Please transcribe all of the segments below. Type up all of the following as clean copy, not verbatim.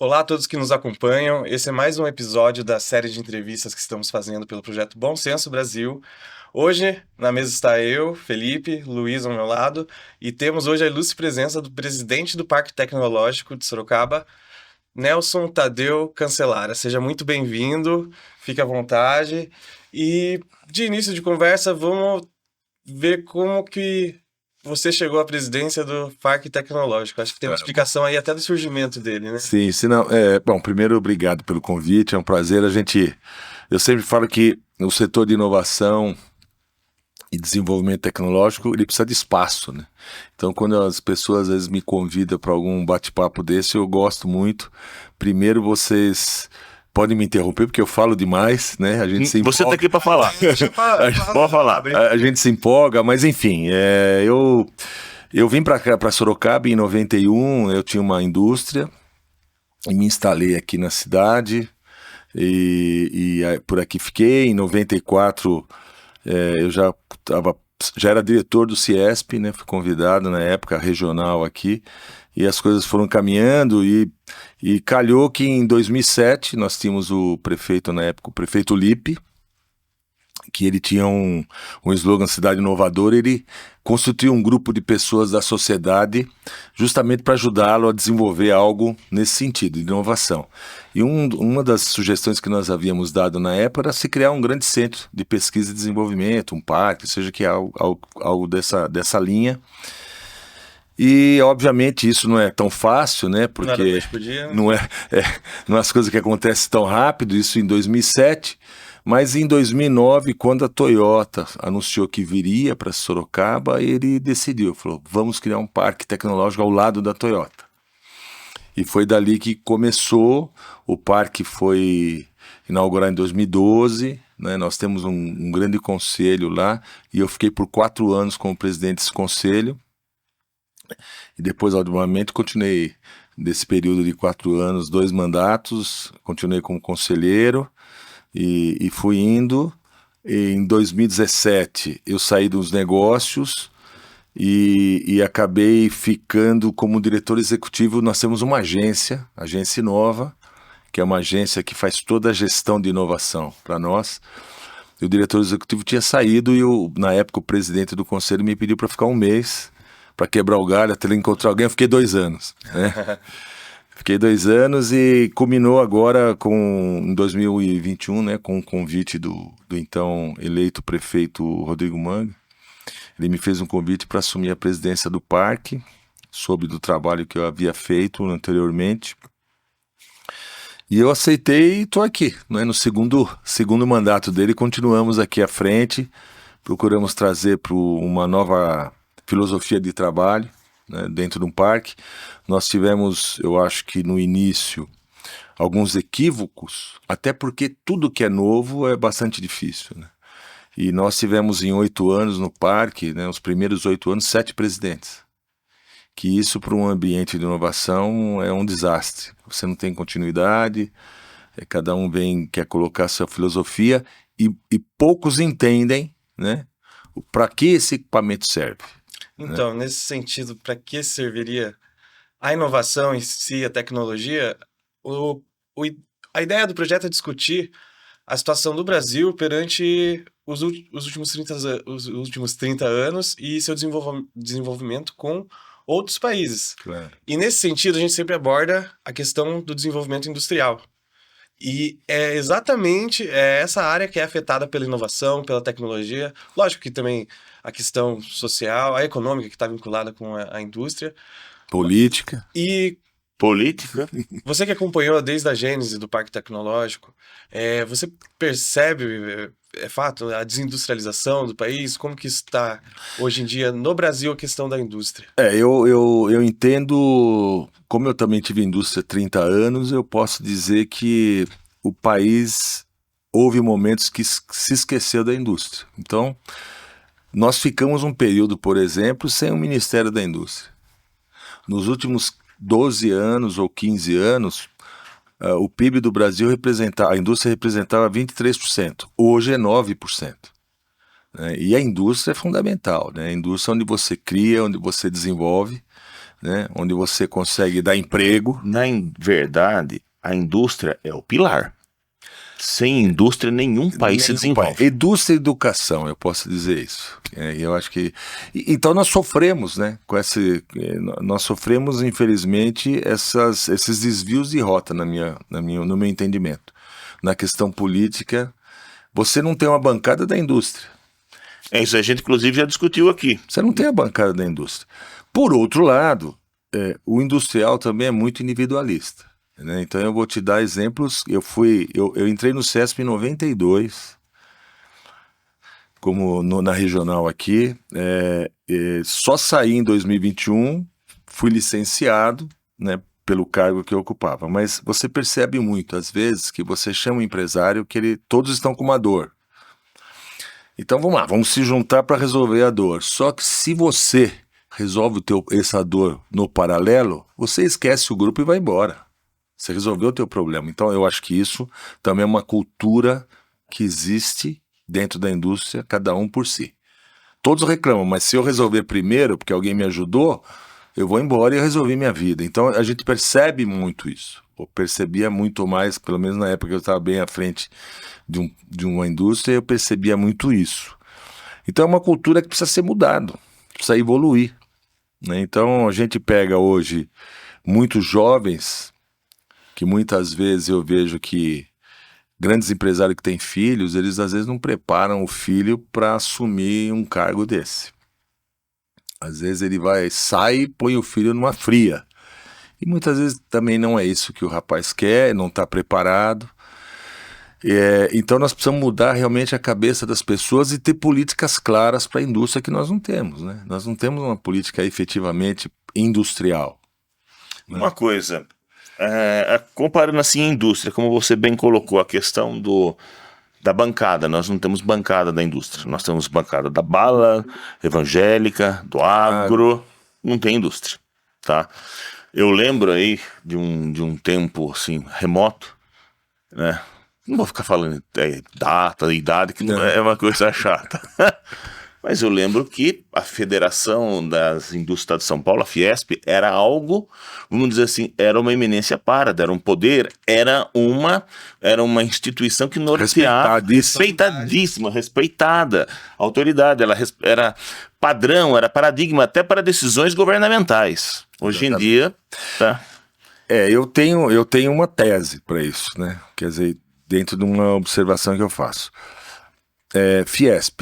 Olá a todos que nos acompanham. Esse é mais um episódio da série de entrevistas que estamos fazendo pelo projeto Bom Senso Brasil. Hoje, na mesa está eu, Felipe, Luiz ao meu lado, e temos hoje a ilustre presença do presidente do Parque Tecnológico de Sorocaba, Nelson Tadeu Cancelara. Seja muito bem-vindo, fique à vontade. E de início de conversa, vamos ver como que você chegou à presidência do Parque Tecnológico. Acho que tem uma explicação aí até do surgimento dele, né? Sim, se não, bom, primeiro, obrigado pelo convite, é um prazer. Eu sempre falo que o setor de inovação e desenvolvimento tecnológico, ele precisa de espaço, né? Então, quando as pessoas às vezes me convidam para algum bate-papo desse, eu gosto muito. Primeiro, vocês podem me interromper, porque eu falo demais, né? A gente se empolga. Você está aqui para falar. Pode falar. A gente se empolga, mas enfim, eu vim para Sorocaba em 91, eu tinha uma indústria e me instalei aqui na cidade e por aqui fiquei. Em 94 eu já era diretor do Ciesp, né? Fui convidado na época regional aqui e as coisas foram caminhando e calhou que em 2007 nós tínhamos o prefeito na época, o prefeito Lipe, que ele tinha um slogan Cidade Inovadora. Ele constituiu um grupo de pessoas da sociedade justamente para ajudá-lo a desenvolver algo nesse sentido, de inovação. E uma das sugestões que nós havíamos dado na época era se criar um grande centro de pesquisa e desenvolvimento, um parque, seja que algo dessa linha. E, obviamente, isso não é tão fácil, né? Porque não é as coisas que acontecem tão rápido, isso em 2007. Mas em 2009, quando a Toyota anunciou que viria para Sorocaba, ele decidiu, falou, vamos criar um parque tecnológico ao lado da Toyota. E foi dali que começou. O parque foi inaugurado em 2012, né? Nós temos um grande conselho lá, e eu fiquei por 4 anos como presidente desse conselho. E depois, obviamente, continuei nesse período de 4 anos, 2 mandatos, continuei como conselheiro. E fui indo. Em 2017 eu saí dos negócios e acabei ficando como diretor executivo. Nós temos uma agência Inova, que é uma agência que faz toda a gestão de inovação para nós. E o diretor executivo tinha saído e na época o presidente do conselho me pediu para ficar 1 mês, para quebrar o galho, até ele encontrar alguém. Eu fiquei 2 anos, né? Fiquei 2 anos e culminou agora em 2021, né, com o convite do então eleito prefeito Rodrigo Manga. Ele me fez um convite para assumir a presidência do parque, soube do trabalho que eu havia feito anteriormente. E eu aceitei e estou aqui, né, no segundo mandato dele. Continuamos aqui à frente, procuramos trazer para uma nova filosofia de trabalho, né, dentro de um parque. Nós tivemos, eu acho que no início, alguns equívocos, até porque tudo que é novo é bastante difícil, né? E nós tivemos em 8 anos no parque, né, os primeiros 8 anos, 7 presidentes. Que isso para um ambiente de inovação é um desastre. Você não tem continuidade, cada um quer colocar sua filosofia e poucos entendem, né, para que esse equipamento serve. Então, nesse sentido, para que serviria a inovação em si, a tecnologia? A ideia do projeto é discutir a situação do Brasil perante os últimos 30 anos e seu desenvolvimento com outros países. Claro. E nesse sentido, a gente sempre aborda a questão do desenvolvimento industrial. E é exatamente essa área que é afetada pela inovação, pela tecnologia. Lógico que também a questão social, a econômica que está vinculada com a indústria. Política. E Política. você que acompanhou desde a gênese do Parque Tecnológico, você percebe, é fato, a desindustrialização do país? Como que está hoje em dia no Brasil a questão da indústria? Eu entendo, como eu também tive indústria há 30 anos, eu posso dizer que o país houve momentos que se esqueceu da indústria. Então, nós ficamos um período, por exemplo, sem o Ministério da Indústria. Nos últimos 12 anos ou 15 anos, o PIB do Brasil a indústria representava 23%. Hoje é 9%. Né? E a indústria é fundamental, né? A indústria é onde você cria, onde você desenvolve. né? Onde você consegue dar emprego. Verdade, a indústria é o pilar. Sem indústria, nenhum país se desenvolve. Indústria e educação, eu posso dizer isso. Eu acho que... Então nós sofremos, né? Nós sofremos, infelizmente, esses desvios de rota no meu entendimento. Na questão política, você não tem uma bancada da indústria. Isso a gente, inclusive, já discutiu aqui. Você não tem a bancada da indústria. Por outro lado, o industrial também é muito individualista. Né? Então eu vou te dar exemplos. Eu entrei no CESP em 92, na regional aqui, só saí em 2021, fui licenciado, né, pelo cargo que eu ocupava. Mas você percebe muito, às vezes, que você chama um empresário que todos estão com uma dor. Então vamos lá, vamos se juntar para resolver a dor. Só que se você resolve essa dor no paralelo, você esquece o grupo e vai embora. Você resolveu o teu problema. Então eu acho que isso também é uma cultura que existe dentro da indústria, cada um por si. Todos reclamam, mas se eu resolver primeiro, porque alguém me ajudou, eu vou embora e eu resolvi minha vida. Então a gente percebe muito isso. Eu percebia muito mais, pelo menos na época que eu estava bem à frente de uma indústria, eu percebia muito isso. Então é uma cultura que precisa ser mudada, precisa evoluir. Né? Então a gente pega hoje muitos jovens, que muitas vezes eu vejo que grandes empresários que têm filhos, eles às vezes não preparam o filho para assumir um cargo desse. Às vezes ele sai e põe o filho numa fria. E muitas vezes também não é isso que o rapaz quer, não está preparado. Então nós precisamos mudar realmente a cabeça das pessoas e ter políticas claras para a indústria que nós não temos. Né? Nós não temos uma política efetivamente industrial. Né? Uma coisa... comparando assim a indústria, como você bem colocou, a questão da bancada, nós não temos bancada da indústria, nós temos bancada da bala, evangélica, do agro, não tem indústria, tá? Eu lembro aí de um tempo assim, remoto, né? Não vou ficar falando data, idade, que não é uma coisa chata. Mas eu lembro que a Federação das Indústrias de São Paulo, a Fiesp, era algo, vamos dizer assim, era uma eminência parda, era um poder, era uma instituição que norteava, respeitadíssima, respeitada, autoridade, ela era padrão, era paradigma até para decisões governamentais. Hoje em dia, tá? Eu tenho uma tese para isso, né? Quer dizer, dentro de uma observação que eu faço. Fiesp,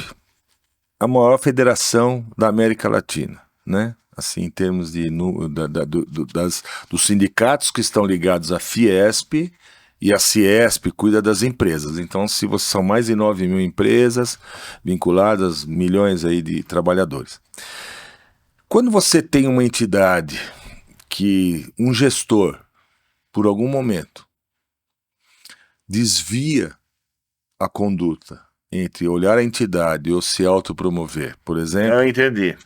a maior federação da América Latina, né? Assim, em termos dos sindicatos que estão ligados à Fiesp, e a Ciesp cuida das empresas. Então, se você são mais de 9 mil empresas vinculadas, milhões aí de trabalhadores. Quando você tem uma entidade que um gestor, por algum momento, desvia a conduta entre olhar a entidade ou se autopromover, por exemplo... Eu entendi.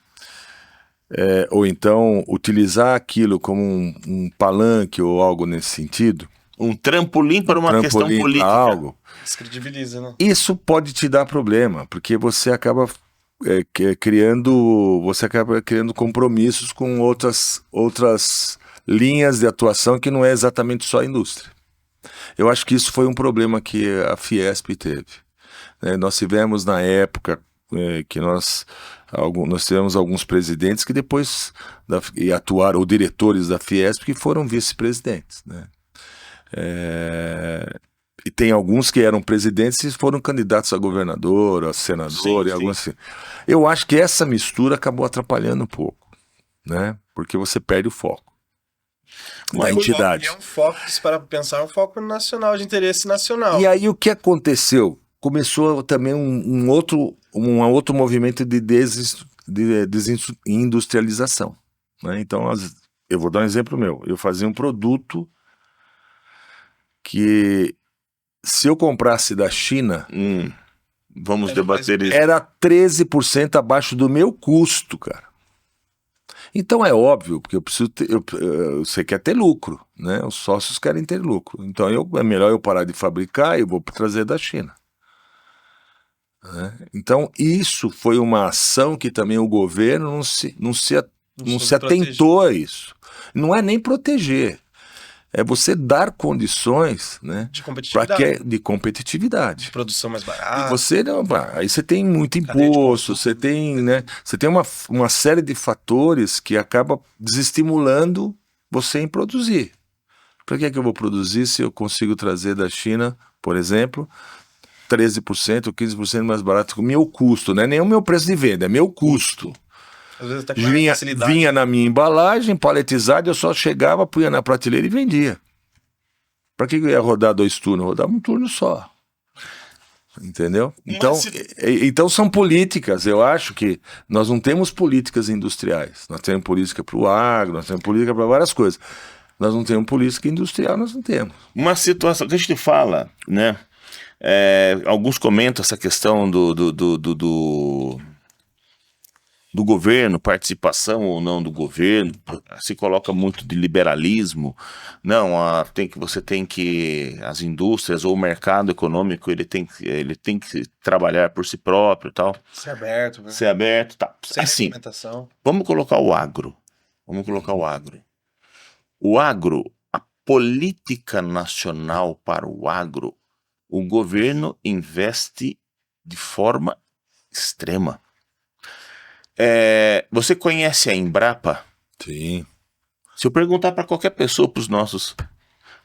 Ou então utilizar aquilo como um palanque ou algo nesse sentido... Um trampolim para uma questão política. Algo. Descredibiliza, né? Isso pode te dar problema, porque você acaba criando compromissos com outras linhas de atuação que não é exatamente só a indústria. Eu acho que isso foi um problema que a Fiesp teve. Nós tivemos na época que nós tivemos alguns presidentes que depois atuaram, ou diretores da Fiesp que foram vice-presidentes, né? E tem alguns que eram presidentes e foram candidatos a governador, a senador, sim, e alguns assim. Eu acho que essa mistura acabou atrapalhando um pouco, né? Porque você perde o foco da entidade. É um foco, para pensar, um foco nacional, de interesse nacional. E aí o que aconteceu? Começou também um outro movimento de desindustrialização, né? Então, eu vou dar um exemplo meu. Eu fazia um produto que, se eu comprasse da China, vamos debater isso. Era 13% abaixo do meu custo, cara. Então é óbvio, porque você quer ter lucro, né? Os sócios querem ter lucro. Então é melhor eu parar de fabricar e eu vou trazer da China. Né? Então isso foi uma ação que também o governo não se não se atentou a isso. Não é nem proteger, é você dar condições, né, de competitividade. de competitividade. De produção mais E barata. você não, aí você tem muito imposto, você tem, né, você tem uma série de fatores que acaba desestimulando você em produzir. Para que é que eu vou produzir se eu consigo trazer da China, por exemplo, 13% ou 15% mais barato com o meu custo, não é nem o meu preço de venda, é meu custo. Às vezes até com mais facilidade. Vinha na minha embalagem, paletizada, eu só chegava, punha na prateleira e vendia. Para que eu ia rodar 2 turnos? Eu rodava um turno só. Entendeu? Então são políticas. Eu acho que nós não temos políticas industriais. Nós temos política para o agro, nós temos política para várias coisas. Nós não temos política industrial, nós não temos. Uma situação que a gente fala, né? Alguns comentam essa questão do governo, participação ou não do governo, se coloca muito de liberalismo. Não, você tem que as indústrias ou o mercado econômico ele tem que trabalhar por si próprio, tal. Ser aberto, né? Ser aberto, tá. Sem Assim, regulamentação. vamos colocar o agro. O agro, a política nacional para o agro, o governo investe de forma extrema. Você conhece a Embrapa? Sim. Se eu perguntar para qualquer pessoa, para os nossos,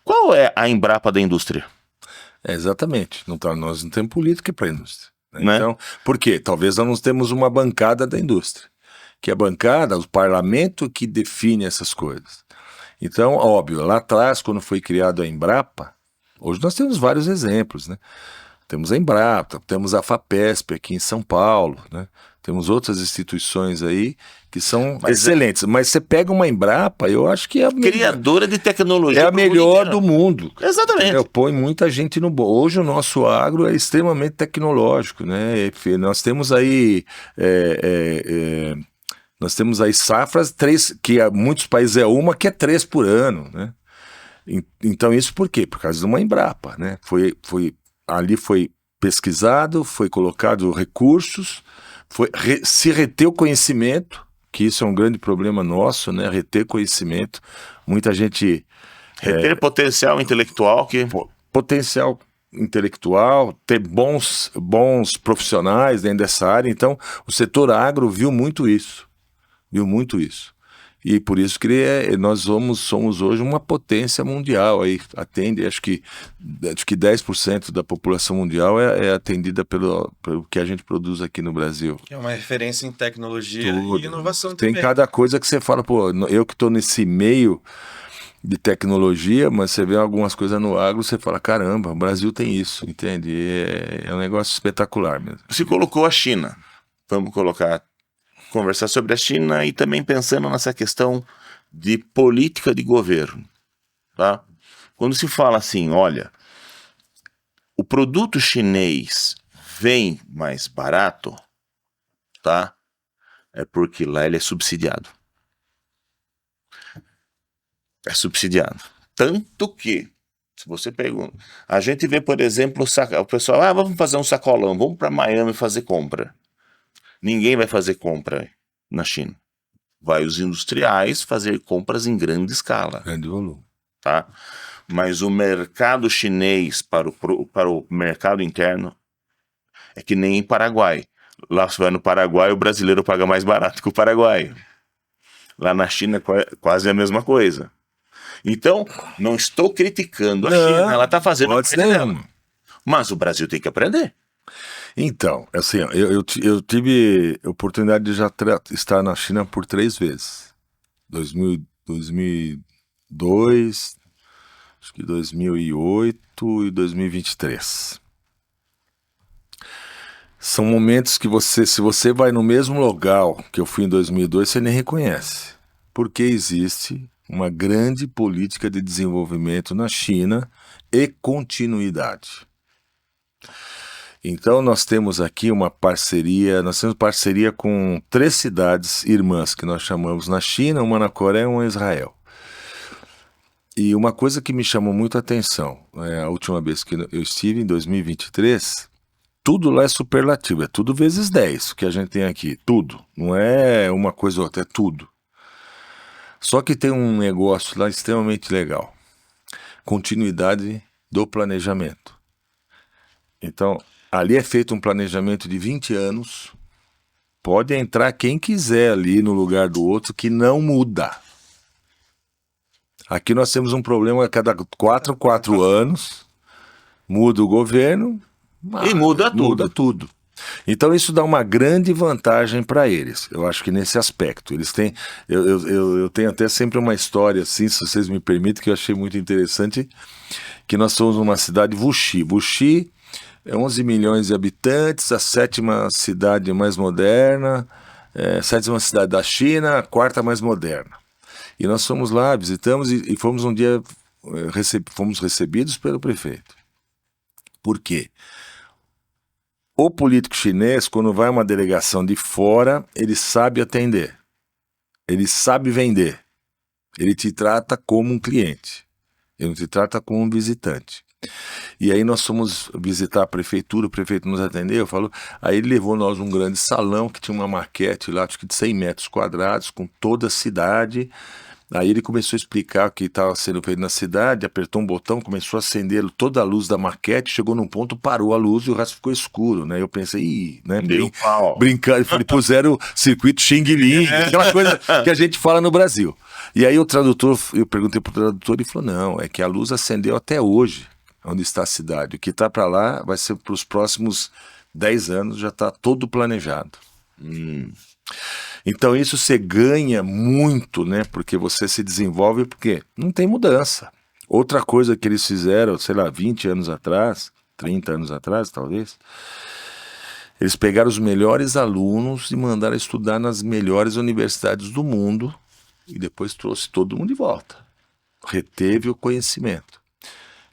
qual é a Embrapa da indústria? Exatamente. Nós não temos política para a indústria. Né? Então, por quê? Talvez nós não temos uma bancada da indústria. Que a bancada, o parlamento que define essas coisas. Então, óbvio, lá atrás, quando foi criado a Embrapa, hoje nós temos vários exemplos, né? Temos a Embrapa, temos a FAPESP aqui em São Paulo, né? Temos outras instituições aí que são excelentes. Mas você pega uma Embrapa, eu acho que é a criadora de tecnologia. É a melhor do mundo. Exatamente. Põe muita gente no bolso. Hoje o nosso agro é extremamente tecnológico, né? Nós temos aí... Nós temos aí safras, 3, que muitos países que é 3 por ano, né? Então isso por quê? Por causa de uma Embrapa, né? Ali foi pesquisado, foi colocado recursos, se reteu conhecimento, que isso é um grande problema nosso, né? Reter conhecimento. Muita gente... Reter potencial intelectual Potencial intelectual, ter bons profissionais dentro dessa área. Então o setor agro viu muito isso. E por isso que nós somos hoje uma potência mundial. Aí atende, acho que 10% da população mundial é atendida pelo que a gente produz aqui no Brasil. É uma referência em tecnologia e inovação Tem também. cada coisa que você fala, pô, eu que estou nesse meio de tecnologia, mas você vê algumas coisas no agro, você fala, caramba, o Brasil tem isso, entende? É um negócio espetacular mesmo. Se colocou a China. Vamos conversar sobre a China e também pensando nessa questão de política de governo, tá? Quando se fala assim, olha, o produto chinês vem mais barato, tá? É porque lá ele é subsidiado. É subsidiado. Tanto que, se você pergunta, a gente vê, por exemplo, o pessoal, vamos fazer um sacolão, vamos para Miami fazer compra. Ninguém vai fazer compra na China. Vai os industriais fazer compras em grande escala. Grande volume. Tá? Mas o mercado chinês para o mercado interno é que nem em Paraguai. Lá você vai no Paraguai, o brasileiro paga mais barato que o paraguaio. Lá na China é quase a mesma coisa. Então, não estou criticando a China, ela está fazendo a parte dela. Mas o Brasil tem que aprender. Então, assim, eu tive a oportunidade de já estar na China por 3 vezes. 2002, acho que 2008 e 2023. São momentos que se você vai no mesmo local que eu fui em 2002, você nem reconhece. Porque existe uma grande política de desenvolvimento na China e continuidade. Então nós temos aqui nós temos parceria com 3 cidades irmãs que nós chamamos na China, uma na Coreia e uma em Israel. E uma coisa que me chamou muito a atenção, a última vez que eu estive, em 2023, tudo lá é superlativo, é tudo vezes 10 que a gente tem aqui, tudo. Não é uma coisa ou outra, é tudo. Só que tem um negócio lá extremamente legal. Continuidade do planejamento. Então, ali é feito um planejamento de 20 anos. Pode entrar quem quiser ali no lugar do outro que não muda. Aqui nós temos um problema a cada 4 anos. Muda o governo. E muda tudo. Muda tudo. Então isso dá uma grande vantagem para eles. Eu acho que nesse aspecto. Eles têm. Eu tenho até sempre uma história, assim, se vocês me permitem, que eu achei muito interessante, que nós somos uma cidade Wuxi. Wuxi é 11 milhões de habitantes, a 7ª cidade mais moderna, 7ª cidade da China, a 4ª mais moderna. E nós fomos lá, visitamos e fomos um dia, fomos recebidos pelo prefeito. Por quê? O político chinês, quando vai uma delegação de fora, ele sabe atender, ele sabe vender, ele te trata como um cliente, ele não te trata como um visitante. E aí nós fomos visitar a prefeitura, o prefeito nos atendeu, aí ele levou nós um grande salão que tinha uma maquete lá, acho que de 100 metros quadrados, com toda a cidade. Aí ele começou a explicar o que estava sendo feito na cidade, apertou um botão, começou a acender toda a luz da maquete, chegou num ponto, parou a luz e o resto ficou escuro, né? Eu pensei, né? Brincando, falei, puseram o circuito Xing Ling, aquela coisa que a gente fala no Brasil. E aí o tradutor, eu perguntei pro tradutor, ele falou, não, é que a luz acendeu até hoje, onde está a cidade. O que está para lá vai ser para os próximos 10 anos, já está todo planejado. Então isso você ganha muito, né? Porque você se desenvolve, porque não tem mudança. Outra coisa que eles fizeram, sei lá, 20 anos atrás, 30 anos atrás talvez, eles pegaram os melhores alunos e mandaram estudar nas melhores universidades do mundo e depois trouxe todo mundo de volta. Reteve o conhecimento,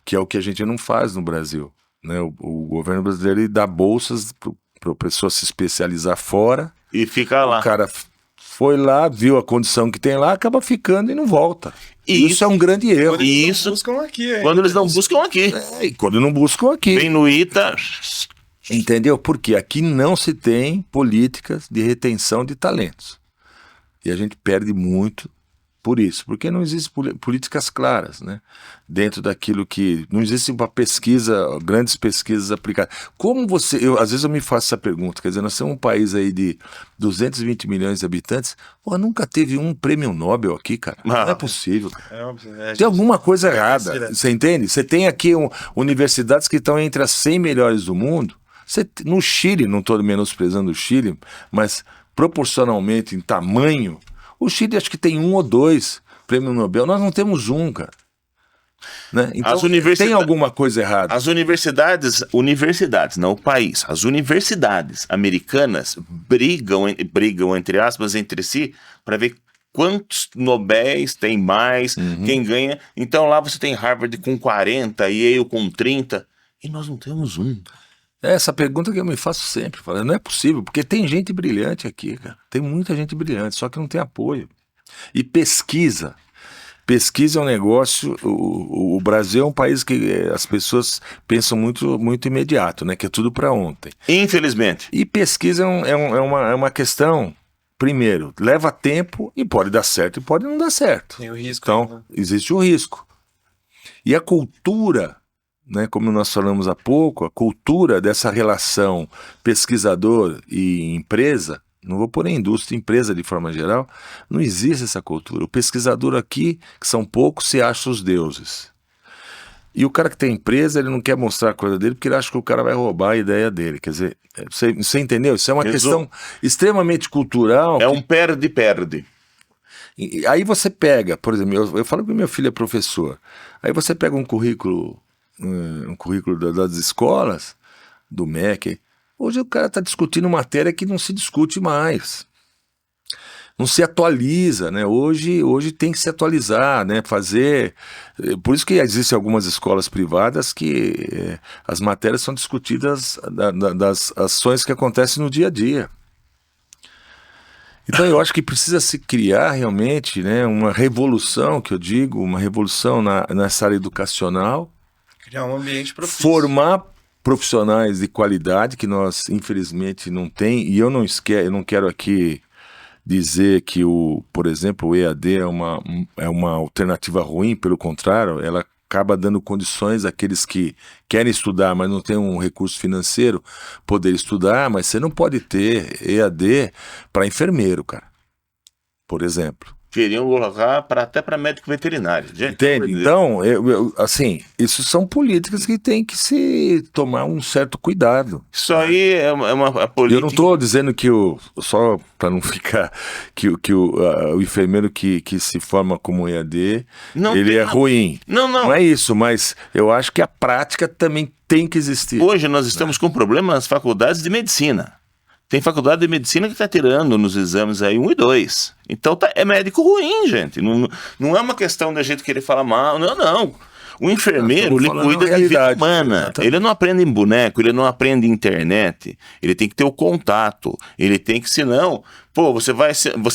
que é o que a gente não faz no Brasil, né? O governo brasileiro dá bolsas para a pessoa se especializar fora. E fica lá. O cara foi lá, viu a condição que tem lá, acaba ficando e não volta. Isso é um grande erro. Quando eles não buscam aqui. Quando eles não buscam aqui. E quando não buscam aqui. Vem no ITA. Entendeu? Porque aqui não se tem políticas de retenção de talentos. E a gente perde muito por isso. Porque não existem políticas claras, né? Dentro daquilo que... Não existe uma pesquisa, grandes pesquisas aplicadas. Como você... às vezes eu me faço essa pergunta. Quer dizer, nós somos um país aí de 220 milhões de habitantes. Pô, nunca teve um prêmio Nobel aqui, cara. Não é possível. Tem alguma coisa errada. Você entende? Você tem aqui universidades que estão entre as 100 melhores do mundo. No Chile, não estou menosprezando o Chile, mas proporcionalmente em tamanho, o Chile acho que tem 1 ou 2 prêmios Nobel. Nós não temos um, cara. Né? Então tem alguma coisa errada. As universidades, não o país, as universidades americanas brigam entre aspas, entre si, para ver quantos Nobéis tem mais, quem ganha. Então lá você tem Harvard com 40, Yale com 30, e nós não temos um. Essa pergunta que eu me faço sempre, não é possível, porque tem gente brilhante aqui, cara. Tem muita gente brilhante, só que não tem apoio. E pesquisa. Pesquisa é um negócio, o Brasil é um país que as pessoas pensam muito imediato, né? Que é tudo para ontem. Infelizmente. E pesquisa é uma questão, primeiro, leva tempo e pode dar certo e pode não dar certo. Tem o risco. Então, existe o risco. E a cultura, né, como nós falamos há pouco, a cultura dessa relação pesquisador e empresa, não vou pôr em indústria, empresa de forma geral, não existe essa cultura. O pesquisador aqui, que são poucos, se acha os deuses. E o cara que tem empresa, ele não quer mostrar a coisa dele porque ele acha que o cara vai roubar a ideia dele. Quer dizer, você entendeu? Isso é uma questão extremamente cultural. É um perde-perde. Aí você pega, por exemplo, eu falo que meu filho é professor. Aí você pega um currículo das escolas, do MEC. Hoje o cara está discutindo matéria que não se discute mais. Não se atualiza, né? Hoje tem que se atualizar, né? Fazer... Por isso que existem algumas escolas privadas que as matérias são discutidas das ações que acontecem no dia a dia. Então eu acho que precisa se criar realmente, né, uma revolução, que eu digo, uma revolução nessa área educacional. Criar um ambiente propício. Formar profissionais de qualidade que nós infelizmente não tem, e eu não quero aqui dizer que, por exemplo, o EAD é uma alternativa ruim, pelo contrário, ela acaba dando condições àqueles que querem estudar, mas não têm um recurso financeiro, poder estudar, mas você não pode ter EAD para enfermeiro, cara, por exemplo. Queriam colocar até para médico veterinário. Gente, entende? Então, assim, isso são políticas que tem que se tomar um certo cuidado. Isso aí é uma política. Eu não estou dizendo que só para não ficar, que o enfermeiro que se forma como EAD, ele é ruim. Não é isso, mas eu acho que a prática também tem que existir. Hoje nós estamos com problemas nas faculdades de medicina. Tem faculdade de medicina que está tirando nos exames aí 1 e 2. Então é médico ruim, gente. Não é uma questão da gente querer falar mal. Não. O enfermeiro, ele cuida da vida humana. Ele não aprende em boneco, ele não aprende em internet. Ele tem que ter o contato. Ele tem que, senão... Pô, você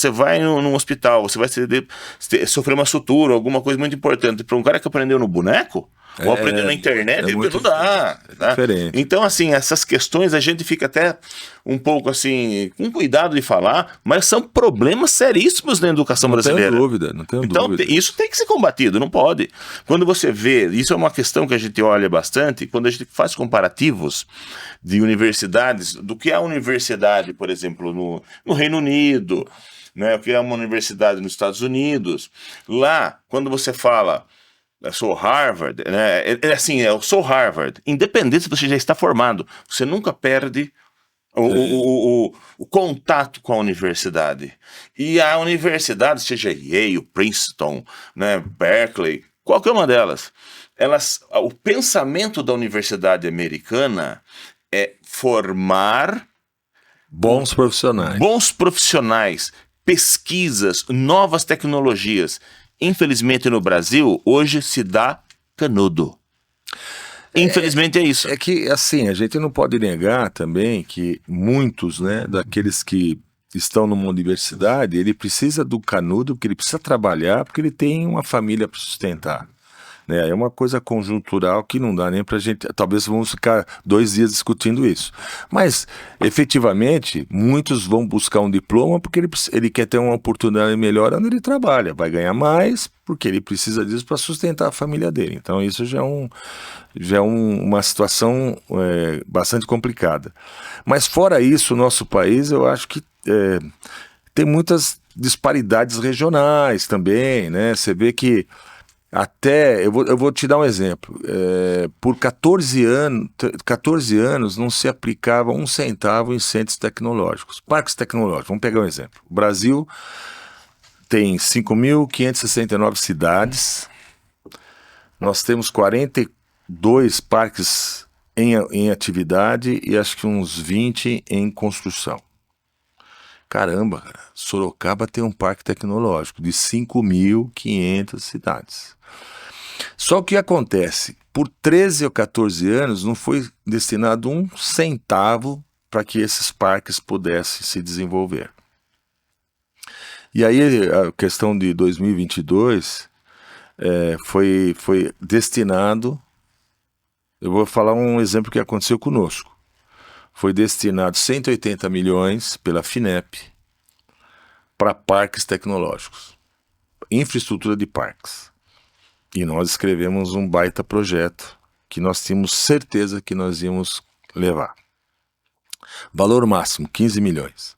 vai num hospital, você vai sofrer uma sutura, alguma coisa muito importante. Para um cara que aprendeu no boneco... Ou aprender na internet, não dá. Tá? Então, assim, essas questões a gente fica até um pouco assim, com cuidado de falar, mas são problemas seríssimos na educação brasileira. Não tenho dúvida. Então, isso tem que ser combatido, não pode. Quando você vê, isso é uma questão que a gente olha bastante, quando a gente faz comparativos de universidades, do que é a universidade, por exemplo, no Reino Unido, né, o que é uma universidade nos Estados Unidos. Lá, quando você fala... Eu sou Harvard, né? Eu sou Harvard. Independente se você já está formado, você nunca perde o contato com a universidade. E a universidade, seja Yale, Princeton, né, Berkeley, qualquer uma delas, o pensamento da universidade americana é formar bons profissionais, pesquisas, novas tecnologias. Infelizmente no Brasil, hoje se dá canudo. Infelizmente é isso. É que, assim, a gente não pode negar também que muitos, né, daqueles que estão numa universidade, ele precisa do canudo, porque ele precisa trabalhar, porque ele tem uma família para sustentar. Né? É uma coisa conjuntural que não dá nem pra gente... Talvez vamos ficar 2 dias discutindo isso. Mas, efetivamente, muitos vão buscar um diploma porque ele quer ter uma oportunidade melhor onde ele trabalha. Vai ganhar mais porque ele precisa disso para sustentar a família dele. Então, isso já é uma situação bastante complicada. Mas, fora isso, o nosso país, eu acho que tem muitas disparidades regionais também, né? Você vê que eu vou te dar um exemplo. Por 14 anos não se aplicava 1 centavo em centros tecnológicos. Parques tecnológicos, vamos pegar um exemplo. O Brasil tem 5.569 cidades. Nós temos 42 parques em atividade e acho que uns 20 em construção. Caramba, cara, Sorocaba tem um parque tecnológico de 5.500 cidades. Só que o que acontece? Por 13 ou 14 anos não foi destinado 1 centavo para que esses parques pudessem se desenvolver. E aí a questão de 2022 foi destinado... Eu vou falar um exemplo que aconteceu conosco. Foi destinado 180 milhões pela FINEP para parques tecnológicos, infraestrutura de parques. E nós escrevemos um baita projeto que nós tínhamos certeza que nós íamos levar. Valor máximo, 15 milhões.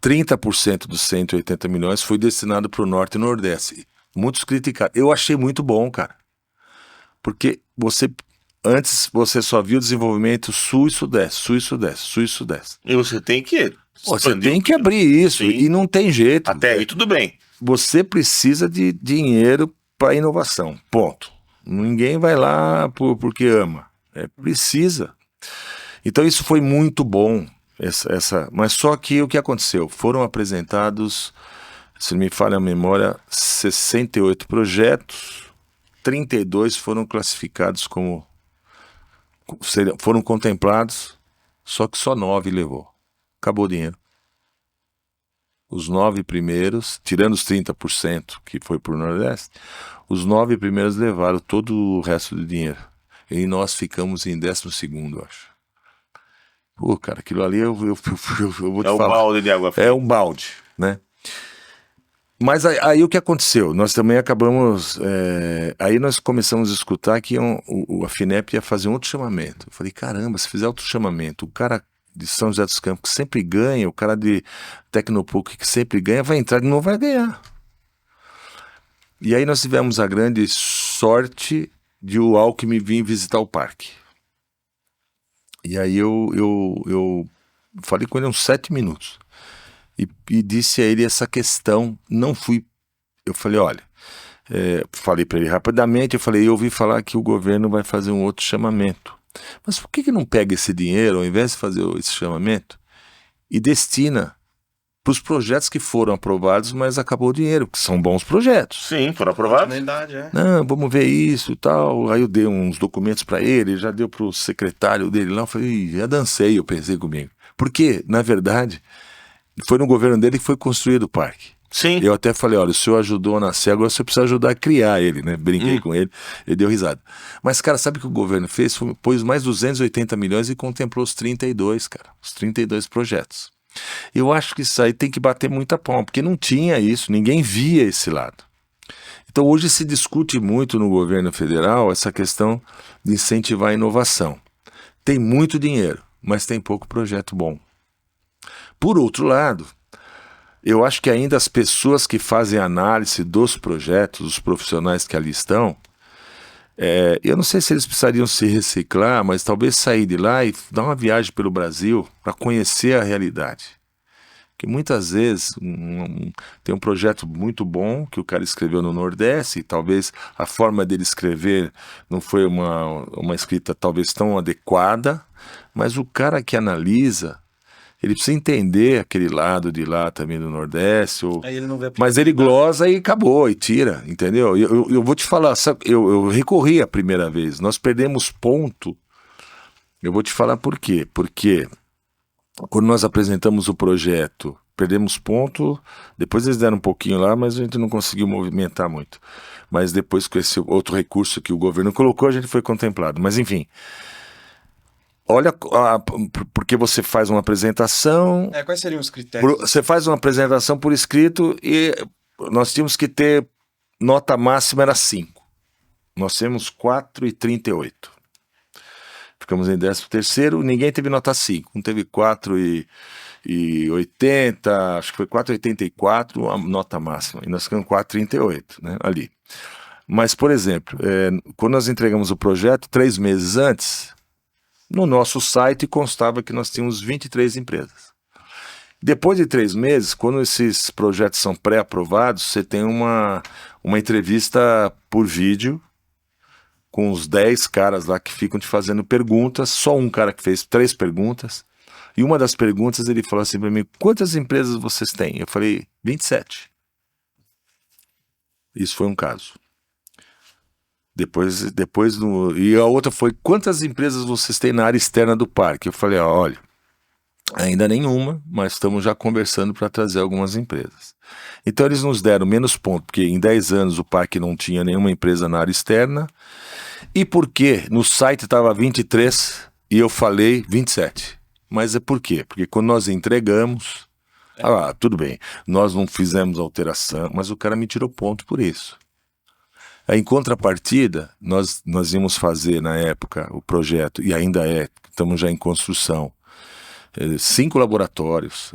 30% dos 180 milhões foi destinado para o Norte e Nordeste. Muitos criticaram. Eu achei muito bom, cara. Porque antes você só viu o desenvolvimento Sul e Sudeste, Sul e Sudeste, Sul e Sudeste. E você tem que... Você tem que abrir isso. Sim. E não tem jeito. Até aí tudo bem. Você precisa de dinheiro para inovação, ponto. Ninguém vai lá porque ama. Precisa. Então isso foi muito bom. Mas só que o que aconteceu? Foram apresentados, se não me falha a memória, 68 projetos, 32 foram classificados como... foram contemplados, só que só 9 levou. Acabou o dinheiro. Os 9 primeiros, tirando os 30% que foi para o Nordeste, os 9 primeiros levaram todo o resto do dinheiro. E nós ficamos em 12º, eu acho. Pô, cara, aquilo ali eu vou te falar. É um balde de água fria. É um balde. né? Mas aí o que aconteceu? Nós também acabamos. Aí nós começamos a escutar que a FINEP ia fazer um outro chamamento. Eu falei, caramba, se fizer outro chamamento, o cara de São José dos Campos que sempre ganha, o cara de Tecnopuc que sempre ganha, vai entrar e não vai ganhar. E aí nós tivemos a grande sorte de o Alckmin vir visitar o parque. E aí eu falei com ele uns 7 minutos. E disse a ele essa questão, eu falei, olha, falei para ele rapidamente, eu ouvi falar que o governo vai fazer um outro chamamento, mas por que não pega esse dinheiro, ao invés de fazer esse chamamento, e destina para os projetos que foram aprovados, mas acabou o dinheiro, que são bons projetos. Sim, foram aprovados. Não, vamos ver isso e tal. Aí eu dei uns documentos para ele, já deu para o secretário dele lá, eu falei, já dancei, eu pensei comigo. Porque, na verdade, foi no governo dele que foi construído o parque. Sim. Eu até falei, olha, o senhor ajudou a nascer, agora você precisa ajudar a criar ele, né? Brinquei com ele, ele deu risada. Mas, cara, sabe o que o governo fez? Pôs mais 280 milhões e contemplou os 32, cara. Os 32 projetos. Eu acho que isso aí tem que bater muita palma, porque não tinha isso, ninguém via esse lado. Então hoje se discute muito no governo federal essa questão de incentivar a inovação. Tem muito dinheiro, mas tem pouco projeto bom. Por outro lado, eu acho que ainda as pessoas que fazem análise dos projetos, os profissionais que ali estão, eu não sei se eles precisariam se reciclar, mas talvez sair de lá e dar uma viagem pelo Brasil para conhecer a realidade. Porque muitas vezes tem um projeto muito bom que o cara escreveu no Nordeste, e talvez a forma dele escrever não foi uma escrita talvez tão adequada, mas o cara que analisa, ele precisa entender aquele lado de lá também do Nordeste, Aí ele não vê mas ele glosa e acabou, e tira, entendeu? Eu vou te falar, sabe, eu recorri a primeira vez, nós perdemos ponto, eu vou te falar por quê, porque quando nós apresentamos o projeto, perdemos ponto, depois eles deram um pouquinho lá, mas a gente não conseguiu movimentar muito, mas depois com esse outro recurso que o governo colocou, a gente foi contemplado, mas enfim... Olha, porque você faz uma apresentação... Quais seriam os critérios? Você faz uma apresentação por escrito e nós tínhamos que ter... Nota máxima era 5. Nós temos 4,38. Ficamos em 13º, ninguém teve nota 5. Um teve 4,80, acho que foi 4,84 a nota máxima. E nós ficamos 4,38, né, ali. Mas, por exemplo, quando nós entregamos o projeto, 3 meses antes... No nosso site constava que nós tínhamos 23 empresas. Depois de 3 meses, quando esses projetos são pré-aprovados, você tem uma entrevista por vídeo com os 10 caras lá que ficam te fazendo perguntas. Só um cara que fez 3 perguntas. E uma das perguntas ele falou assim para mim, quantas empresas vocês têm? Eu falei, 27. Isso foi um caso. E a outra foi, quantas empresas vocês têm na área externa do parque? Eu falei, olha, ainda nenhuma, mas estamos já conversando para trazer algumas empresas. Então eles nos deram menos ponto, porque em 10 anos o parque não tinha nenhuma empresa na área externa, e porque no site estava 23 e eu falei 27. Mas é por quê? Porque quando nós entregamos, tudo bem, nós não fizemos alteração, mas o cara me tirou ponto por isso. Em contrapartida, nós íamos fazer na época o projeto, e ainda estamos já em construção, 5 laboratórios,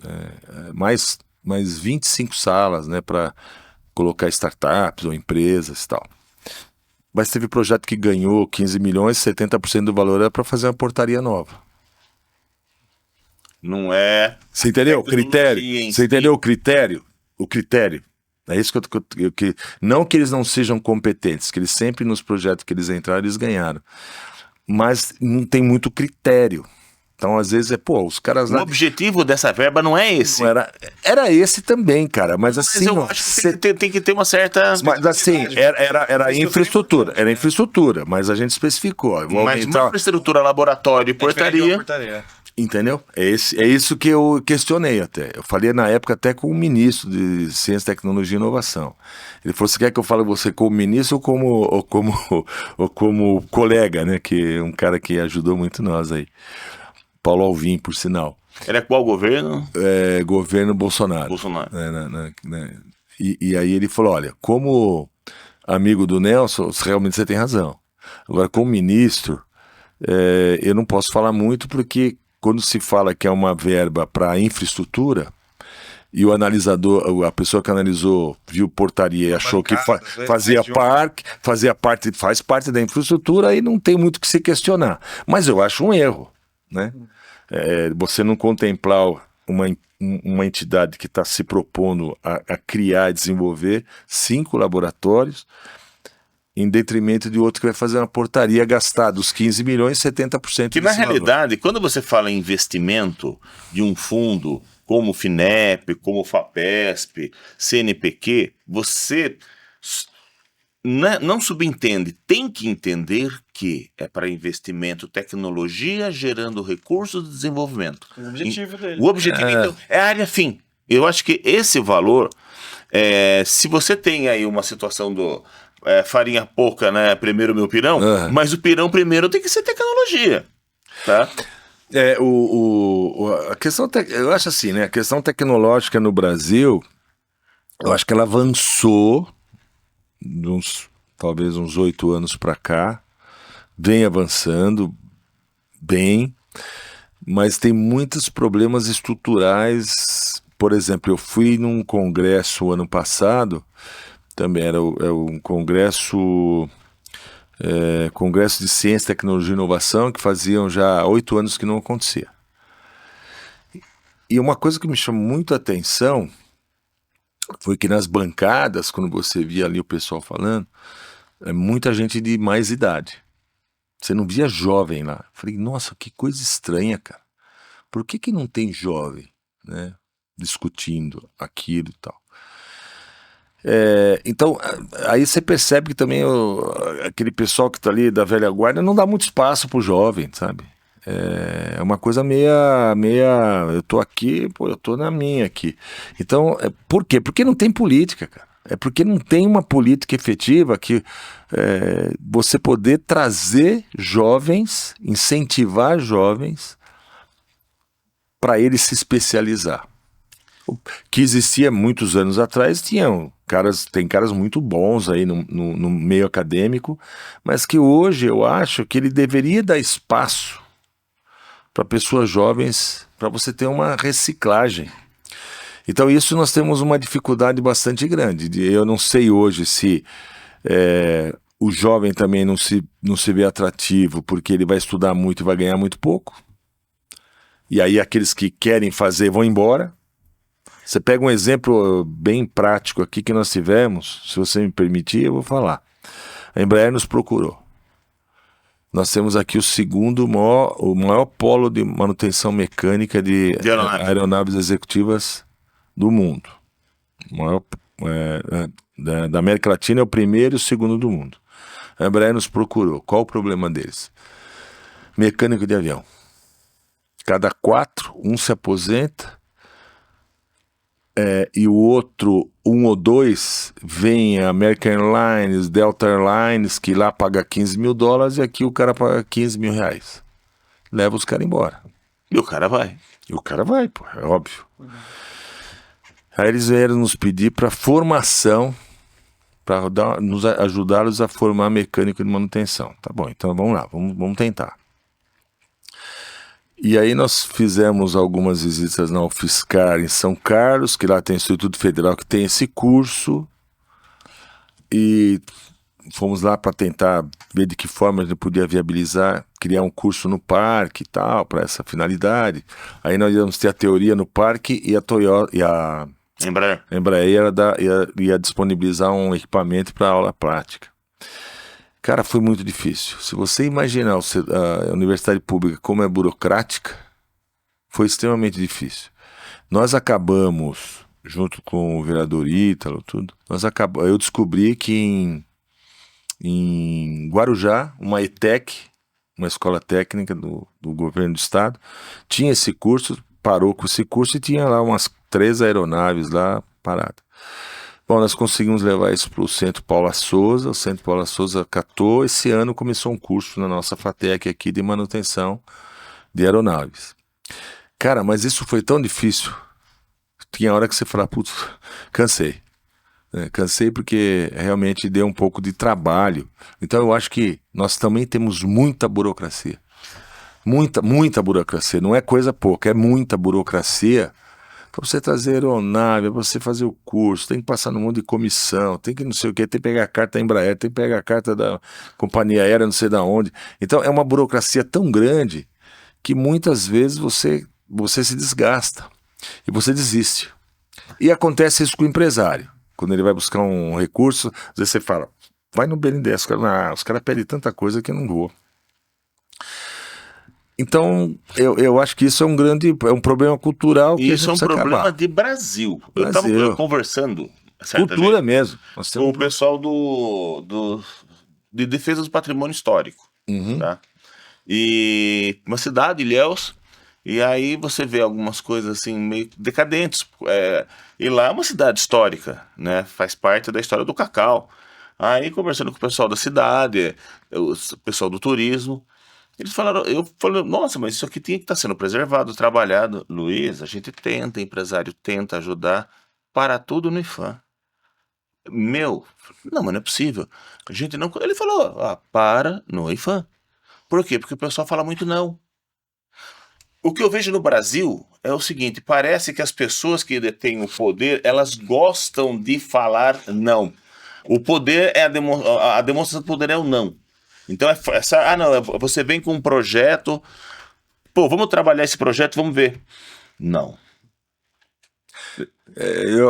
mais 25 salas, né, para colocar startups ou empresas e tal. Mas teve projeto que ganhou 15 milhões, 70% do valor era para fazer uma portaria nova. Não é... Você entendeu o critério? Você entendeu o critério? O critério. É isso que não que eles não sejam competentes, que eles sempre nos projetos que eles entraram, eles ganharam. Mas não tem muito critério. Então, às vezes, os caras lá... O objetivo dessa verba não é esse. Não era esse também, cara. Mas assim... Mas eu acho que tem que ter uma certa... Mas assim, era infraestrutura. Era infraestrutura, mas a gente especificou. Mas uma infraestrutura, laboratório e portaria... Entendeu? É isso que eu questionei até. Eu falei na época até com o ministro de Ciência, Tecnologia e Inovação. Ele falou, você quer que eu fale você como ministro ou como colega, né? Que é um cara que ajudou muito nós aí. Paulo Alvim, por sinal. Era qual governo? Governo Bolsonaro. Bolsonaro. E aí ele falou, olha, como amigo do Nelson, realmente você tem razão. Agora, como ministro, eu não posso falar muito porque quando se fala que é uma verba para infraestrutura e o analisador, a pessoa que analisou, viu portaria e achou que faz parte da infraestrutura, aí não tem muito o que se questionar. Mas eu acho um erro, né? Você não contemplar uma entidade que está se propondo a criar e desenvolver 5 laboratórios em detrimento de outro que vai fazer uma portaria gastar dos 15 milhões, 70% Que na realidade, quando você fala em investimento de um fundo como o FINEP, como o FAPESP, CNPq, você não subentende, tem que entender que é para investimento tecnologia gerando recursos de desenvolvimento. O objetivo dele. O objetivo então, é a área fim. Eu acho que esse valor, se você tem aí uma situação do farinha pouca, né? Primeiro meu pirão, mas o pirão primeiro tem que ser tecnologia, tá? A questão, eu acho assim, né? A questão tecnológica no Brasil, eu acho que ela avançou talvez uns 8 anos para cá, vem avançando bem, mas tem muitos problemas estruturais. Por exemplo, eu fui num congresso ano passado, também era um congresso de Ciência, Tecnologia e Inovação, que faziam já 8 anos que não acontecia. E uma coisa que me chamou muito a atenção foi que nas bancadas, quando você via ali o pessoal falando, muita gente de mais idade. Você não via jovem lá. Falei, nossa, que coisa estranha, cara. Por que não tem jovem, né, discutindo aquilo e tal? Então, aí você percebe que também aquele pessoal que está ali da velha guarda não dá muito espaço pro jovem, sabe? É uma coisa meia, eu tô aqui, eu tô na minha aqui. Então, por quê? Porque não tem política, cara. É porque não tem uma política efetiva que você poder trazer jovens, incentivar jovens para eles se especializar. Que existia muitos anos atrás, tem caras muito bons aí no meio acadêmico, mas que hoje eu acho que ele deveria dar espaço para pessoas jovens, para você ter uma reciclagem. Então isso nós temos uma dificuldade bastante grande. Eu não sei hoje se o jovem também não se vê atrativo porque ele vai estudar muito e vai ganhar muito pouco. E aí aqueles que querem fazer vão embora. Você pega um exemplo bem prático aqui que nós tivemos, se você me permitir, eu vou falar. A Embraer nos procurou. Nós temos aqui o maior polo de manutenção mecânica de aeronaves executivas do mundo. O maior, da América Latina é o primeiro e o segundo do mundo. A Embraer nos procurou. Qual o problema deles? Mecânico de avião. Cada 4, um se aposenta, e o outro, 1 ou 2, vem a American Airlines, Delta Airlines, que lá paga $15 mil e aqui o cara paga R$15 mil. Leva os caras embora. E o cara vai. Pô, é óbvio. Aí eles vieram nos pedir para formação, para ajudá-los a formar mecânico de manutenção. Tá bom, então vamos lá, vamos tentar. E aí nós fizemos algumas visitas na UFSCar em São Carlos, que lá tem o Instituto Federal que tem esse curso, e fomos lá para tentar ver de que forma a gente podia viabilizar, criar um curso no parque e tal, para essa finalidade. Aí nós íamos ter a teoria no parque e a Toyota e a Embraer ia disponibilizar um equipamento para aula prática. Cara, foi muito difícil. Se você imaginar a universidade pública como é burocrática, foi extremamente difícil. Nós acabamos, junto com o vereador Ítalo, eu descobri que em Guarujá, uma ETEC, uma escola técnica do governo do estado, tinha esse curso, parou com esse curso e tinha lá umas 3 aeronaves lá paradas. Bom, nós conseguimos levar isso para o Centro Paula Souza. O Centro Paula Souza catou. Esse ano começou um curso na nossa FATEC aqui de manutenção de aeronaves. Cara, mas isso foi tão difícil. Tinha hora que você fala, putz, cansei. Cansei porque realmente deu um pouco de trabalho. Então eu acho que nós também temos muita burocracia. Muita burocracia. Não é coisa pouca, é muita burocracia. Para você trazer aeronave, para você fazer o curso, tem que passar no mundo de comissão, tem que não sei o que, tem que pegar a carta da Embraer, tem que pegar a carta da companhia aérea, não sei de onde. Então é uma burocracia tão grande que muitas vezes você se desgasta e você desiste. E acontece isso com o empresário. Quando ele vai buscar um recurso, às vezes você fala, vai no BNDES, os caras pedem tanta coisa que eu não vou. Então, eu acho que isso é um problema cultural que isso a gente é um problema acabar. de Brasil. Eu Brasil. estava conversando Cultura mesmo. Nós com temos... o pessoal de defesa do patrimônio histórico. Uhum. Tá? E uma cidade, Ilhéus, e aí você vê algumas coisas assim meio decadentes. E lá é uma cidade histórica, né? Faz parte da história do cacau. Aí conversando com o pessoal da cidade, o pessoal do turismo, eles falaram, eu falei, nossa, mas isso aqui tinha que estar sendo preservado, trabalhado. Luiz, a gente tenta, empresário tenta ajudar, para tudo no IPHAN. Não, mas não é possível. A gente não. Ele falou, para no IPHAN. Por quê? Porque o pessoal fala muito não. O que eu vejo no Brasil é o seguinte, parece que as pessoas que detêm o poder, elas gostam de falar não. O poder é a demonstração do poder é o não. Então, você vem com um projeto, vamos trabalhar esse projeto, vamos ver. Não. Eu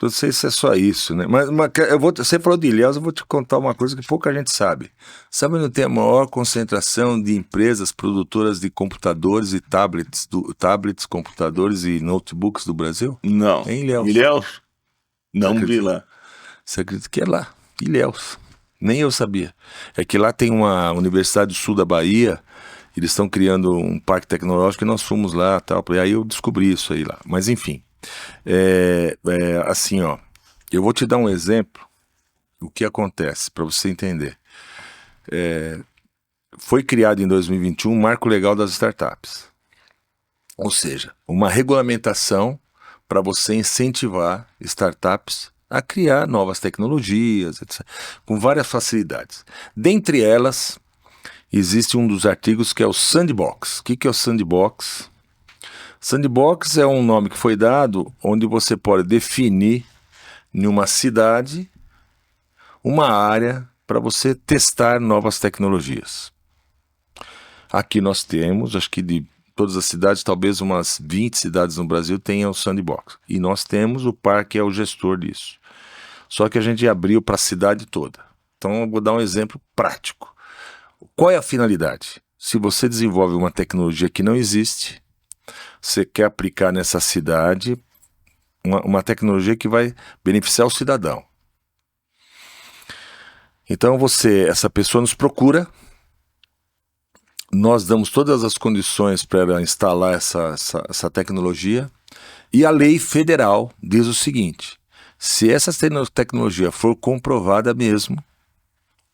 não sei se é só isso, né? Mas você falou de Ilhéus, eu vou te contar uma coisa que pouca gente sabe. Sabe onde tem a maior concentração de empresas produtoras de computadores e tablets, computadores e notebooks do Brasil? Não. Em Ilhéus. Ilhéus? Não vi lá. Você acredita que é lá? Ilhéus. Nem eu sabia. É que lá tem uma Universidade do Sul da Bahia, eles estão criando um parque tecnológico e nós fomos lá, tal, e aí eu descobri isso aí lá. Mas enfim, assim, ó, eu vou te dar um exemplo, o que acontece, para você entender. Foi criado em 2021 um marco legal das startups. Ou seja, uma regulamentação para você incentivar startups a criar novas tecnologias, etc., com várias facilidades. Dentre elas, existe um dos artigos que é o Sandbox. O que é o Sandbox? Sandbox é um nome que foi dado onde você pode definir em uma cidade uma área para você testar novas tecnologias. Aqui nós temos, acho que de todas as cidades, talvez umas 20 cidades no Brasil tenham o Sandbox. E nós temos o parque, é o gestor disso. Só que a gente abriu para a cidade toda. Então eu vou dar um exemplo prático. Qual é a finalidade? Se você desenvolve uma tecnologia que não existe, você quer aplicar nessa cidade uma tecnologia que vai beneficiar o cidadão. Então essa pessoa nos procura, nós damos todas as condições para ela instalar essa tecnologia, e a lei federal diz o seguinte: se essa tecnologia for comprovada mesmo,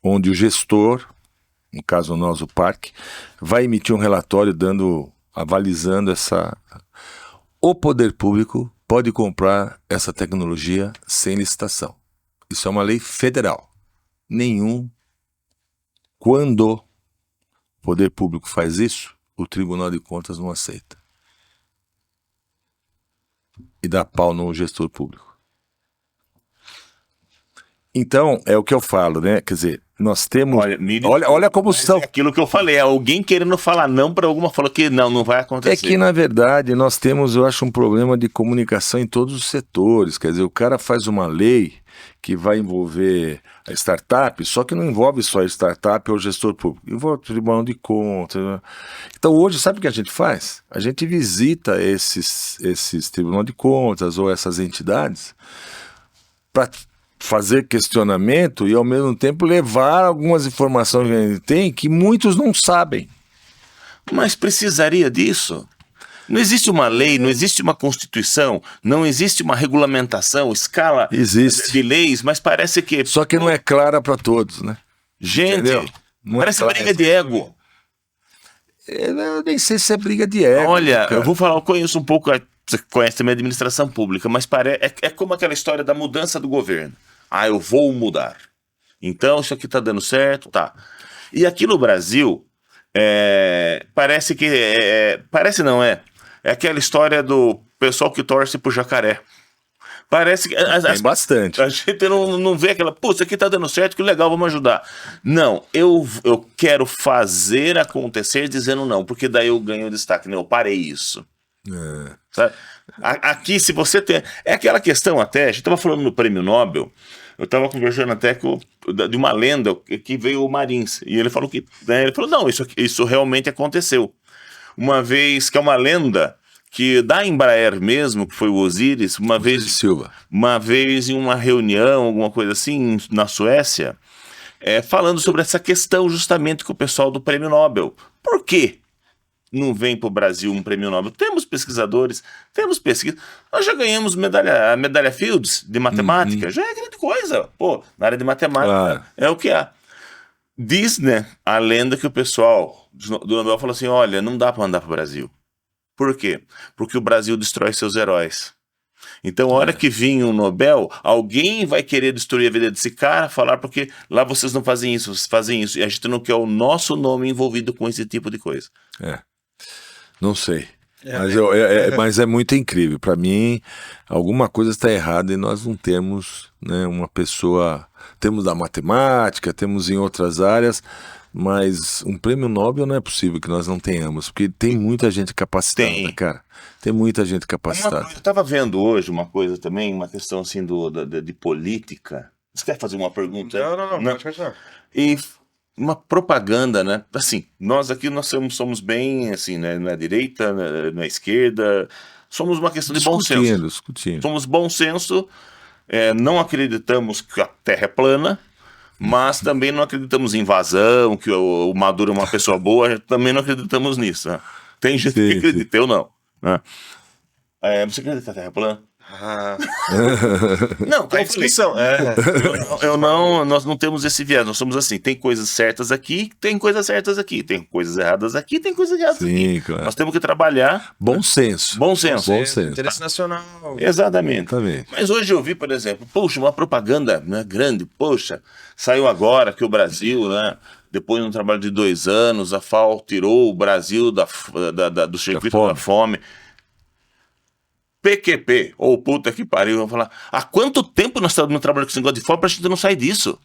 onde o gestor, no caso nós, o parque, vai emitir um relatório avalizando o poder público pode comprar essa tecnologia sem licitação. Isso é uma lei federal. Quando o poder público faz isso, o Tribunal de Contas não aceita. E dá pau no gestor público. Então, é o que eu falo, né? Quer dizer, nós temos... Olha como são... É aquilo que eu falei, alguém querendo falar não para alguma, falou que não vai acontecer. É que, na verdade, nós temos, eu acho, um problema de comunicação em todos os setores. Quer dizer, o cara faz uma lei que vai envolver a startup, só que não envolve só a startup ou o gestor público, envolve o Tribunal de Contas. Então, hoje, sabe o que a gente faz? A gente visita esses Tribunal de Contas ou essas entidades para fazer questionamento e, ao mesmo tempo, levar algumas informações que a gente tem que muitos não sabem. Mas precisaria disso? Não existe uma lei, não existe uma constituição, não existe uma regulamentação, escala de leis, mas parece que... Só que não é clara para todos, né? Gente, parece briga de ego. Eu nem sei se é briga de ego. Olha, cara. eu vou falar, eu conheço um pouco, você conhece também a administração pública, mas é como aquela história da mudança do governo. Ah, eu vou mudar. Então, isso aqui tá dando certo, tá. E aqui no Brasil, parece que... parece não, é aquela história do pessoal que torce pro jacaré. Parece que... Tem bastante. A gente não vê aquela, pô, isso aqui tá dando certo, que legal, vamos ajudar. Não, eu quero fazer acontecer dizendo não, porque daí eu ganho destaque. Não, eu parei isso. Sabe? Aqui, se você tem... É aquela questão até, a gente tava falando no Prêmio Nobel, eu tava conversando até de uma lenda que veio o Marins, e ele falou que... Né, ele falou, não, isso realmente aconteceu. Uma vez, que é uma lenda... que da Embraer mesmo, que foi o Osiris, uma vez em uma reunião, alguma coisa assim, na Suécia, falando sobre essa questão justamente com o pessoal do Prêmio Nobel. Por quê não vem para o Brasil um Prêmio Nobel? Temos pesquisadores, temos pesquisa. Nós já ganhamos a medalha Fields de matemática, já é grande coisa. Pô, na área de matemática é o que há. Diz, né, a lenda que o pessoal do Nobel falou assim, olha, não dá para mandar para o Brasil. Por quê? Porque o Brasil destrói seus heróis. Então, a hora que vir um Nobel, alguém vai querer destruir a vida desse cara, falar porque lá vocês não fazem isso, vocês fazem isso. E a gente não quer o nosso nome envolvido com esse tipo de coisa. Não sei. Mas é muito incrível. Para mim, alguma coisa está errada e nós não temos, né, uma pessoa... Temos da matemática, temos em outras áreas... Mas um prêmio Nobel não é possível que nós não tenhamos, porque tem muita gente capacitada, cara. Tem muita gente capacitada. Eu estava vendo hoje uma coisa também, uma questão assim de política. Você quer fazer uma pergunta? Não. Pode continuar. E uma propaganda, né? Assim, nós aqui somos bem, assim, né? Na direita, na esquerda. Somos uma questão de bom senso. Discutindo. Somos bom senso, não acreditamos que a Terra é plana. Mas também não acreditamos em invasão, que o Maduro é uma pessoa boa, também não acreditamos nisso. Né? Tem gente que acredita, eu não. Né? Você acredita que a Terra é plana? Não, tem discussão. Nós não temos esse viés, nós somos assim, tem coisas certas aqui, tem coisas certas aqui, tem coisas erradas aqui, tem coisas erradas aqui. Claro. Nós temos que trabalhar. Bom senso. Bom senso. Interesse nacional. Exatamente. Mas hoje eu vi, por exemplo, uma propaganda, né, grande, saiu agora que o Brasil, né, depois de um trabalho de 2 anos, a FAO tirou o Brasil do circuito da fome. PQP, ou puta que pariu, vamos falar. Há quanto tempo nós estamos trabalhando com esse negócio de fome pra gente não sair disso?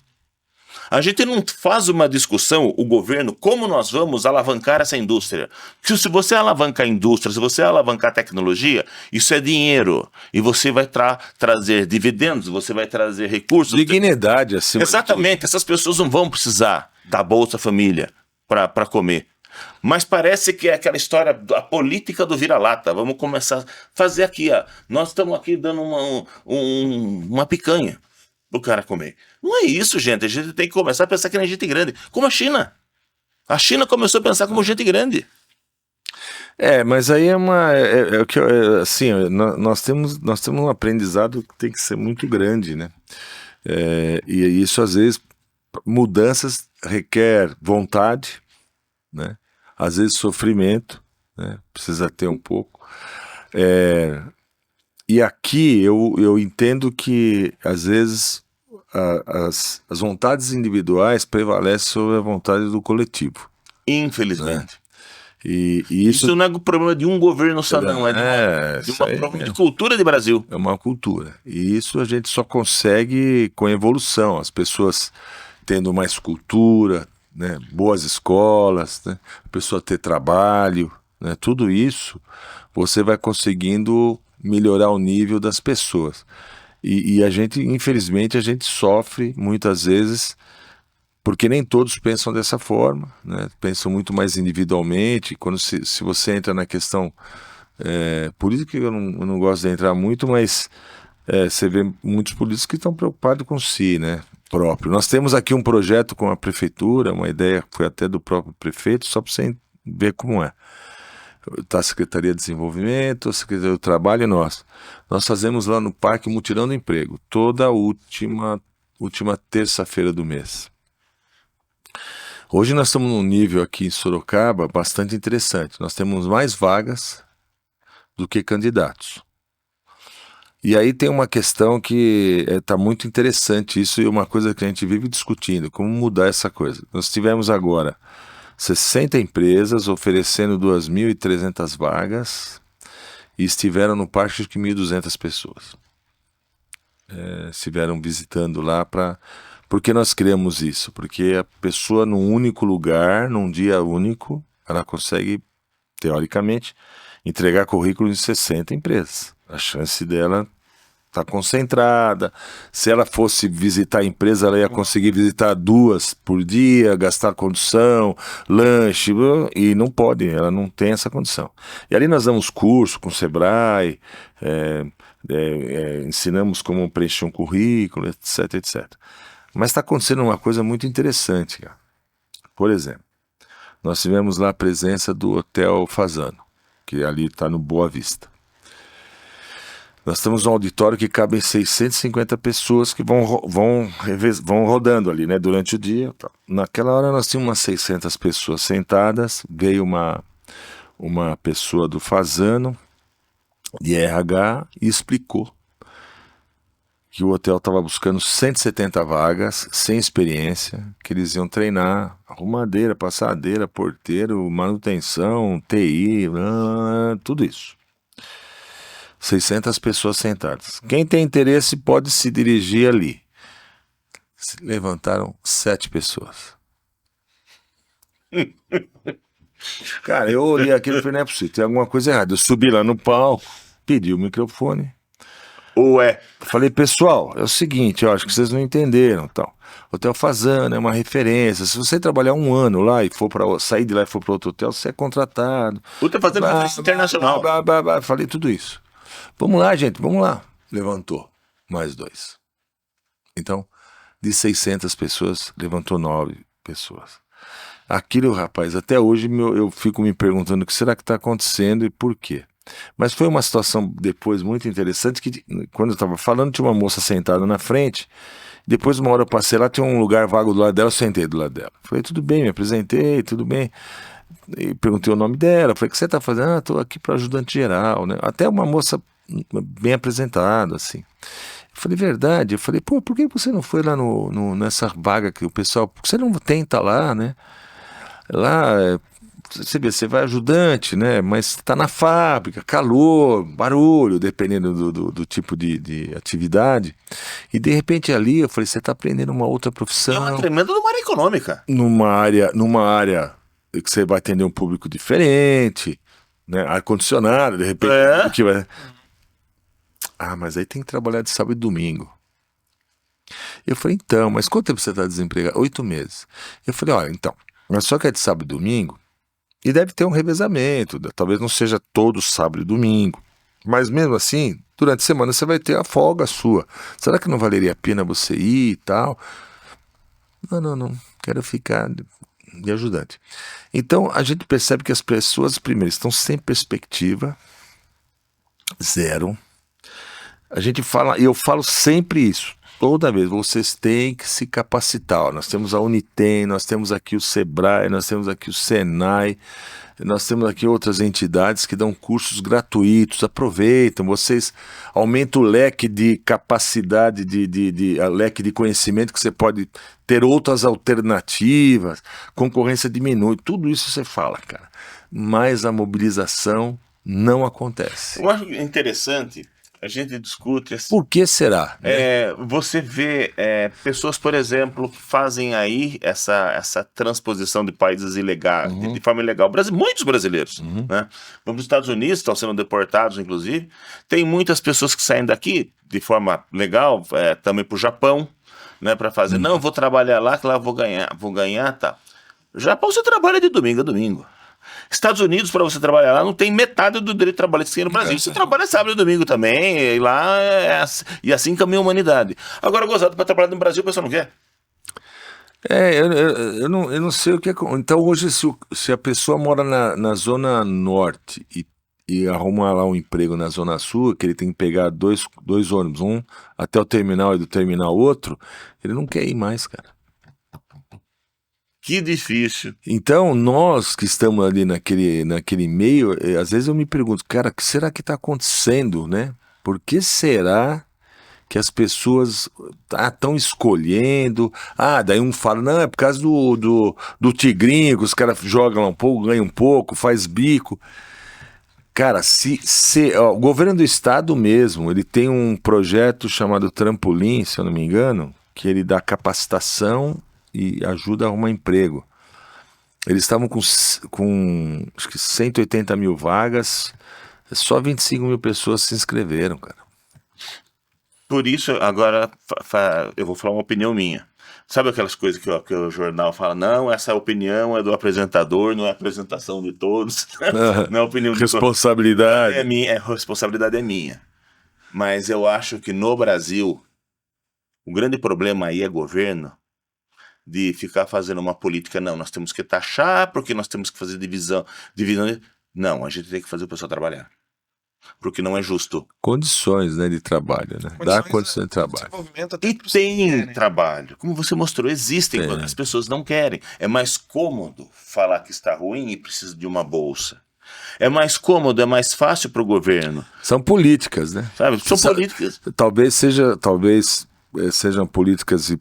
A gente não faz uma discussão, o governo, como nós vamos alavancar essa indústria. Porque se você alavancar a indústria, se você alavancar a tecnologia, isso é dinheiro. E você vai trazer dividendos, você vai trazer recursos. Dignidade, assim. Exatamente, essas pessoas não vão precisar da Bolsa Família para comer. Mas parece que é aquela história, a política do vira-lata. Vamos começar a fazer aqui, ó. Nós estamos aqui dando uma picanha pro cara comer. Não é isso, gente. A gente tem que começar a pensar que nem gente grande. Como a China. A China começou a pensar como gente grande. Mas aí assim, nós temos um aprendizado que tem que ser muito grande, né? E isso, às vezes, mudanças requer vontade, né? Às vezes sofrimento, né? Precisa ter um pouco. E aqui eu entendo que, às vezes, as vontades individuais prevalecem sobre a vontade do coletivo. Infelizmente. Né? E isso não é o problema de um governo só, não. É de uma problema de cultura de Brasil. É uma cultura. E isso a gente só consegue com evolução. As pessoas tendo mais cultura, né, boas escolas, né, a pessoa ter trabalho, né, tudo isso você vai conseguindo melhorar o nível das pessoas. E a gente, infelizmente, a gente sofre muitas vezes porque nem todos pensam dessa forma, né, pensam muito mais individualmente. Quando se você entra na questão política, eu não gosto de entrar muito, mas você vê muitos políticos que estão preocupados com si, né, próprio. Nós temos aqui um projeto com a prefeitura, uma ideia que foi até do próprio prefeito, só para você ver como é. Está a Secretaria de Desenvolvimento, a Secretaria do Trabalho e nós. Nós fazemos lá no Parque Mutirão do Emprego, toda a última terça-feira do mês. Hoje nós estamos num nível aqui em Sorocaba bastante interessante. Nós temos mais vagas do que candidatos. E aí tem uma questão que está muito interessante isso e uma coisa que a gente vive discutindo, como mudar essa coisa. Nós tivemos agora 60 empresas oferecendo 2.300 vagas e estiveram no parque acho que 1.200 pessoas. Estiveram visitando lá para... Por que nós criamos isso? Porque a pessoa num único lugar, num dia único, ela consegue, teoricamente, entregar currículo em 60 empresas. A chance dela está concentrada. Se ela fosse visitar a empresa, ela ia conseguir visitar 2 por dia, gastar condução, lanche, e não pode, ela não tem essa condição. E ali nós damos curso com o Sebrae, ensinamos como preencher um currículo, etc, etc. Mas está acontecendo uma coisa muito interessante, cara. Por exemplo, nós tivemos lá a presença do Hotel Fasano, que ali está no Boa Vista. Nós temos um auditório que cabem 650 pessoas que vão rodando ali, né, durante o dia. Naquela hora nós tínhamos umas 600 pessoas sentadas, veio uma pessoa do Fasano, de RH, e explicou que o hotel estava buscando 170 vagas, sem experiência, que eles iam treinar arrumadeira, passadeira, porteiro, manutenção, TI, tudo isso. 600 pessoas sentadas. Quem tem interesse pode se dirigir ali. Se levantaram 7 pessoas. Cara, eu olhei aquilo e falei, não é possível, tem alguma coisa errada. Eu subi lá no palco, pedi o microfone. Ué. Falei, pessoal, é o seguinte, eu acho que vocês não entenderam, tal. Hotel Fasano é uma referência. Se você trabalhar 1 ano lá e sair de lá e for para outro hotel, você é contratado. Hotel Fasano é referência internacional. Falei tudo isso. Vamos lá, gente, vamos lá. Levantou mais 2. Então, de 600 pessoas, levantou 9 pessoas. Aquilo, rapaz, até hoje eu fico me perguntando o que será que está acontecendo e por quê. Mas foi uma situação depois muito interessante que, quando eu estava falando, tinha uma moça sentada na frente. Depois, uma hora eu passei lá, tinha um lugar vago do lado dela, eu sentei do lado dela. Falei, tudo bem, me apresentei, tudo bem. E perguntei o nome dela, falei, o que você está fazendo? Ah, estou aqui para ajudante geral, né? Até uma moça bem apresentada, assim. Eu falei, verdade? Eu falei, pô, por que você não foi lá nessa vaga que o pessoal... Por que você não tenta lá, né? Lá, você vê, você vai ajudante, né? Mas tá na fábrica, calor, barulho, dependendo do tipo de atividade. E de repente ali, eu falei, você tá aprendendo uma outra profissão. É uma tremenda numa área econômica. Numa área que você vai atender um público diferente, né? Ar-condicionado, de repente. Que vai... Ah, mas aí tem que trabalhar de sábado e domingo. Eu falei, então, mas quanto tempo você está desempregado? 8 meses. Eu falei, olha, então, mas só que é de sábado e domingo, e deve ter um revezamento, talvez não seja todo sábado e domingo, mas mesmo assim, durante a semana você vai ter a folga sua. Será que não valeria a pena você ir e tal? Não, quero ficar de ajudante. Então, a gente percebe que as pessoas, primeiro, estão sem perspectiva, zero. A gente fala, e eu falo sempre isso, toda vez, vocês têm que se capacitar. Nós temos a Unitem, nós temos aqui o Sebrae, nós temos aqui o Senai, nós temos aqui outras entidades que dão cursos gratuitos. Aproveitam, vocês aumentam o leque de capacidade, leque de conhecimento, que você pode ter outras alternativas, concorrência diminui, tudo isso você fala, cara. Mas a mobilização não acontece. Eu acho interessante... A gente discute... Por que será? Você vê pessoas, por exemplo, que fazem aí essa transposição de países ilegais, de forma ilegal. Muitos brasileiros. Né? Vamos nos Estados Unidos, estão sendo deportados, inclusive. Tem muitas pessoas que saem daqui de forma legal, também para o Japão, né, para fazer. Não, eu vou trabalhar lá, que lá eu vou ganhar, tá. Japão você trabalha de domingo a domingo. Estados Unidos, para você trabalhar lá, não tem metade do direito trabalhista que tem no Brasil. Você trabalha sábado e domingo também, e lá e assim caminha a humanidade. Agora, gozado, para trabalhar no Brasil, o pessoal não quer. Eu não sei o que é. Então, hoje, se a pessoa mora na Zona Norte e arruma lá um emprego na Zona Sul, que ele tem que pegar dois ônibus, um até o terminal e do terminal outro, ele não quer ir mais, cara. Que difícil. Então, nós que estamos ali naquele meio, às vezes eu me pergunto, cara, o que será que está acontecendo, né? Por que será que as pessoas estão escolhendo? Daí um fala, não, é por causa do tigrinho, que os caras jogam lá um pouco, ganham um pouco, faz bico. Cara, o governo do estado mesmo, ele tem um projeto chamado Trampolim, se eu não me engano, que ele dá capacitação e ajuda a arrumar emprego. Eles estavam com acho que 180 mil vagas, só 25 mil pessoas se inscreveram, cara. Por isso, agora eu vou falar uma opinião minha. Sabe aquelas coisas que o jornal fala, não, essa opinião é do apresentador, não é a apresentação de todos, não é a opinião de Responsabilidade. a responsabilidade é minha. Mas eu acho que no Brasil, o grande problema aí é governo, de ficar fazendo uma política, não, nós temos que taxar porque nós temos que fazer divisão. Não, a gente tem que fazer o pessoal trabalhar. Porque não é justo. Condições, né, de trabalho, né? Dá condições de trabalho. E tem trabalho. Como você mostrou, existem. As pessoas não querem. É mais cômodo falar que está ruim e precisa de uma bolsa. É mais cômodo, é mais fácil para o governo. São políticas, né? Sabe? São políticas. Talvez sejam políticas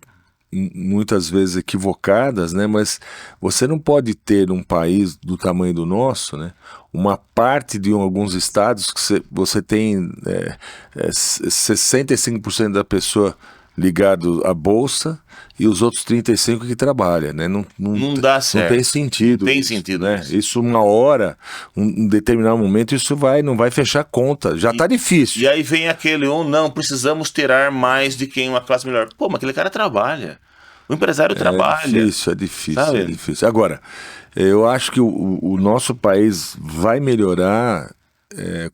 muitas vezes equivocadas, né? Mas você não pode ter um país do tamanho do nosso, né? Uma parte de alguns estados que você tem 65% da pessoa ligado à bolsa e os outros 35% que trabalham, né? Não dá certo. Não tem sentido. Tem sentido, né? Isso uma hora, um determinado momento, isso não vai fechar conta. Já tá difícil. E aí vem aquele, não, precisamos tirar mais de quem uma classe melhor. Pô, mas aquele cara trabalha. O empresário trabalha. É difícil. Agora, eu acho que o nosso país vai melhorar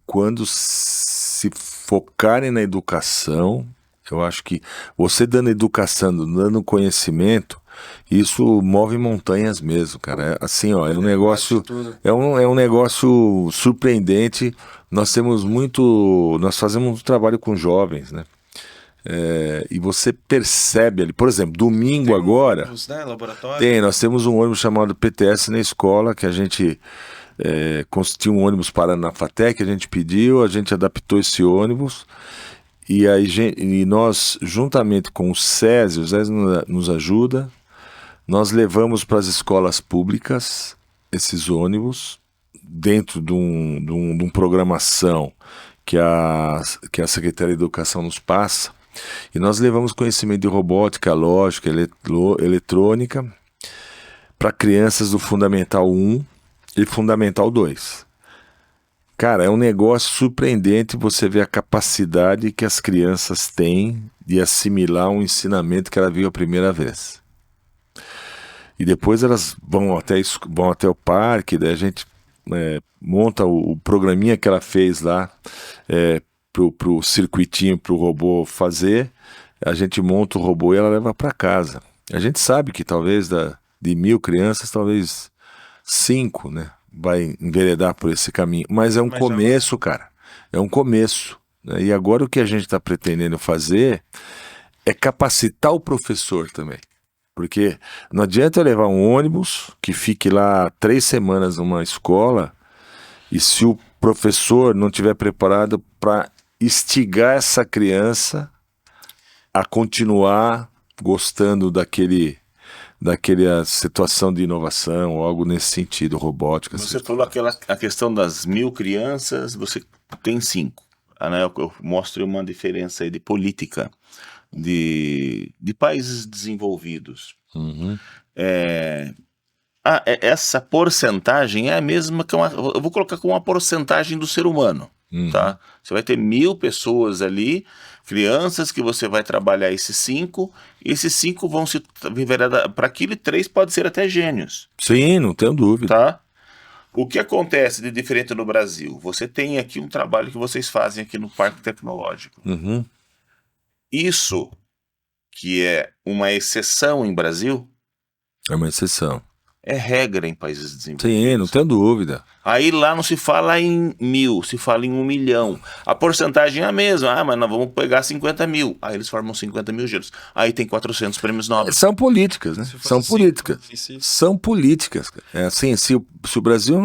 quando se focarem na educação. Eu acho que você dando educação, dando conhecimento, isso move montanhas mesmo, cara. Assim, ó, é um negócio surpreendente. Nós fazemos um trabalho com jovens, né? E você percebe ali, por exemplo, domingo agora, ônibus, né, laboratório. nós temos um ônibus chamado PTS na escola, que a gente tinha um ônibus parando na FATEC, a gente pediu, a gente adaptou esse ônibus, e aí nós, juntamente com o SESI nos ajuda, nós levamos para as escolas públicas esses ônibus, dentro de uma programação que a Secretaria de Educação nos passa. E nós levamos conhecimento de robótica, lógica, eletrônica para crianças do Fundamental 1 e Fundamental 2. Cara, é um negócio surpreendente você ver a capacidade que as crianças têm de assimilar um ensinamento que ela viu a primeira vez. E depois elas vão até o parque, daí a gente monta o programinha que ela fez lá, pro circuitinho pro robô fazer, a gente monta o robô e ela leva para casa. A gente sabe que talvez de 1.000 crianças, talvez 5, né, vai enveredar por esse caminho. Mas é um começo, cara. É um começo. Né? E agora o que a gente está pretendendo fazer é capacitar o professor também. Porque não adianta eu levar um ônibus que fique lá 3 semanas numa escola e se o professor não estiver preparado para instigar essa criança a continuar gostando daquela situação de inovação ou algo nesse sentido, robótica. Você falou a questão das 1.000 crianças, você tem 5. Eu mostro uma diferença aí de política de países desenvolvidos. Uhum. Essa porcentagem é a mesma que eu vou colocar como uma porcentagem do ser humano. Uhum. Tá? Você vai ter 1.000 pessoas ali, crianças que você vai trabalhar esses 5, e esses 5 vão se viver para aquilo, e 3 pode ser até gênios. Sim, não tenho dúvida. Tá? O que acontece de diferente no Brasil? Você tem aqui um trabalho que vocês fazem aqui no Parque Tecnológico. Uhum. Isso, que é uma exceção em Brasil, é uma exceção. é regra em países desenvolvidos. Sim, não tenho dúvida. Aí lá não se fala em 1.000, se fala em 1 milhão. A porcentagem é a mesma. Mas nós vamos pegar 50 mil. Aí eles formam 50 mil giros. Aí tem 400 prêmios Nobel. São políticas, né? São políticas. São políticas. É assim, se o Brasil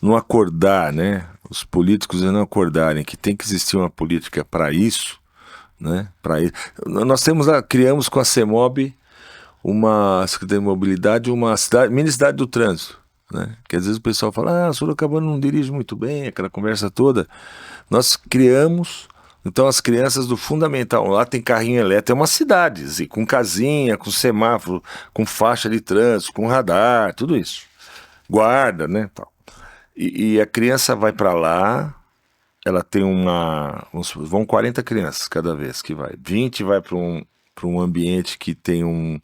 não acordar, né? Os políticos não acordarem que tem que existir uma política para isso, né? Para isso. Nós criamos com a CEMOB, uma Secretaria de Mobilidade, uma mini cidade do trânsito, né? Que às vezes o pessoal fala, Sorocabana não dirige muito bem, aquela conversa toda. Nós criamos, então as crianças do fundamental, lá tem carrinho elétrico, é uma cidade, assim, com casinha, com semáforo, com faixa de trânsito, com radar, tudo isso. Guarda, né? Tal. E a criança vai para lá, ela tem vão 40 crianças cada vez que vai. 20 vai para um ambiente que tem um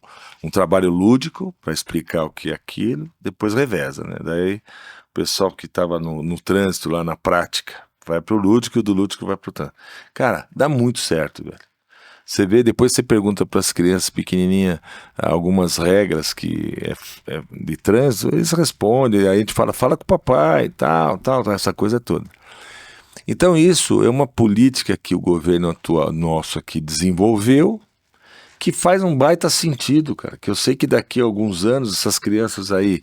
trabalho lúdico para explicar o que é aquilo, depois reveza, né? Daí o pessoal que estava no trânsito lá na prática vai para o lúdico e o do lúdico vai para o trânsito. Cara, dá muito certo, velho. Você vê, depois você pergunta para as crianças pequenininhas algumas regras que é de trânsito, eles respondem, aí a gente fala com o papai, tal, essa coisa toda. Então isso é uma política que o governo atual nosso aqui desenvolveu, que faz um baita sentido, cara, que eu sei que daqui a alguns anos essas crianças aí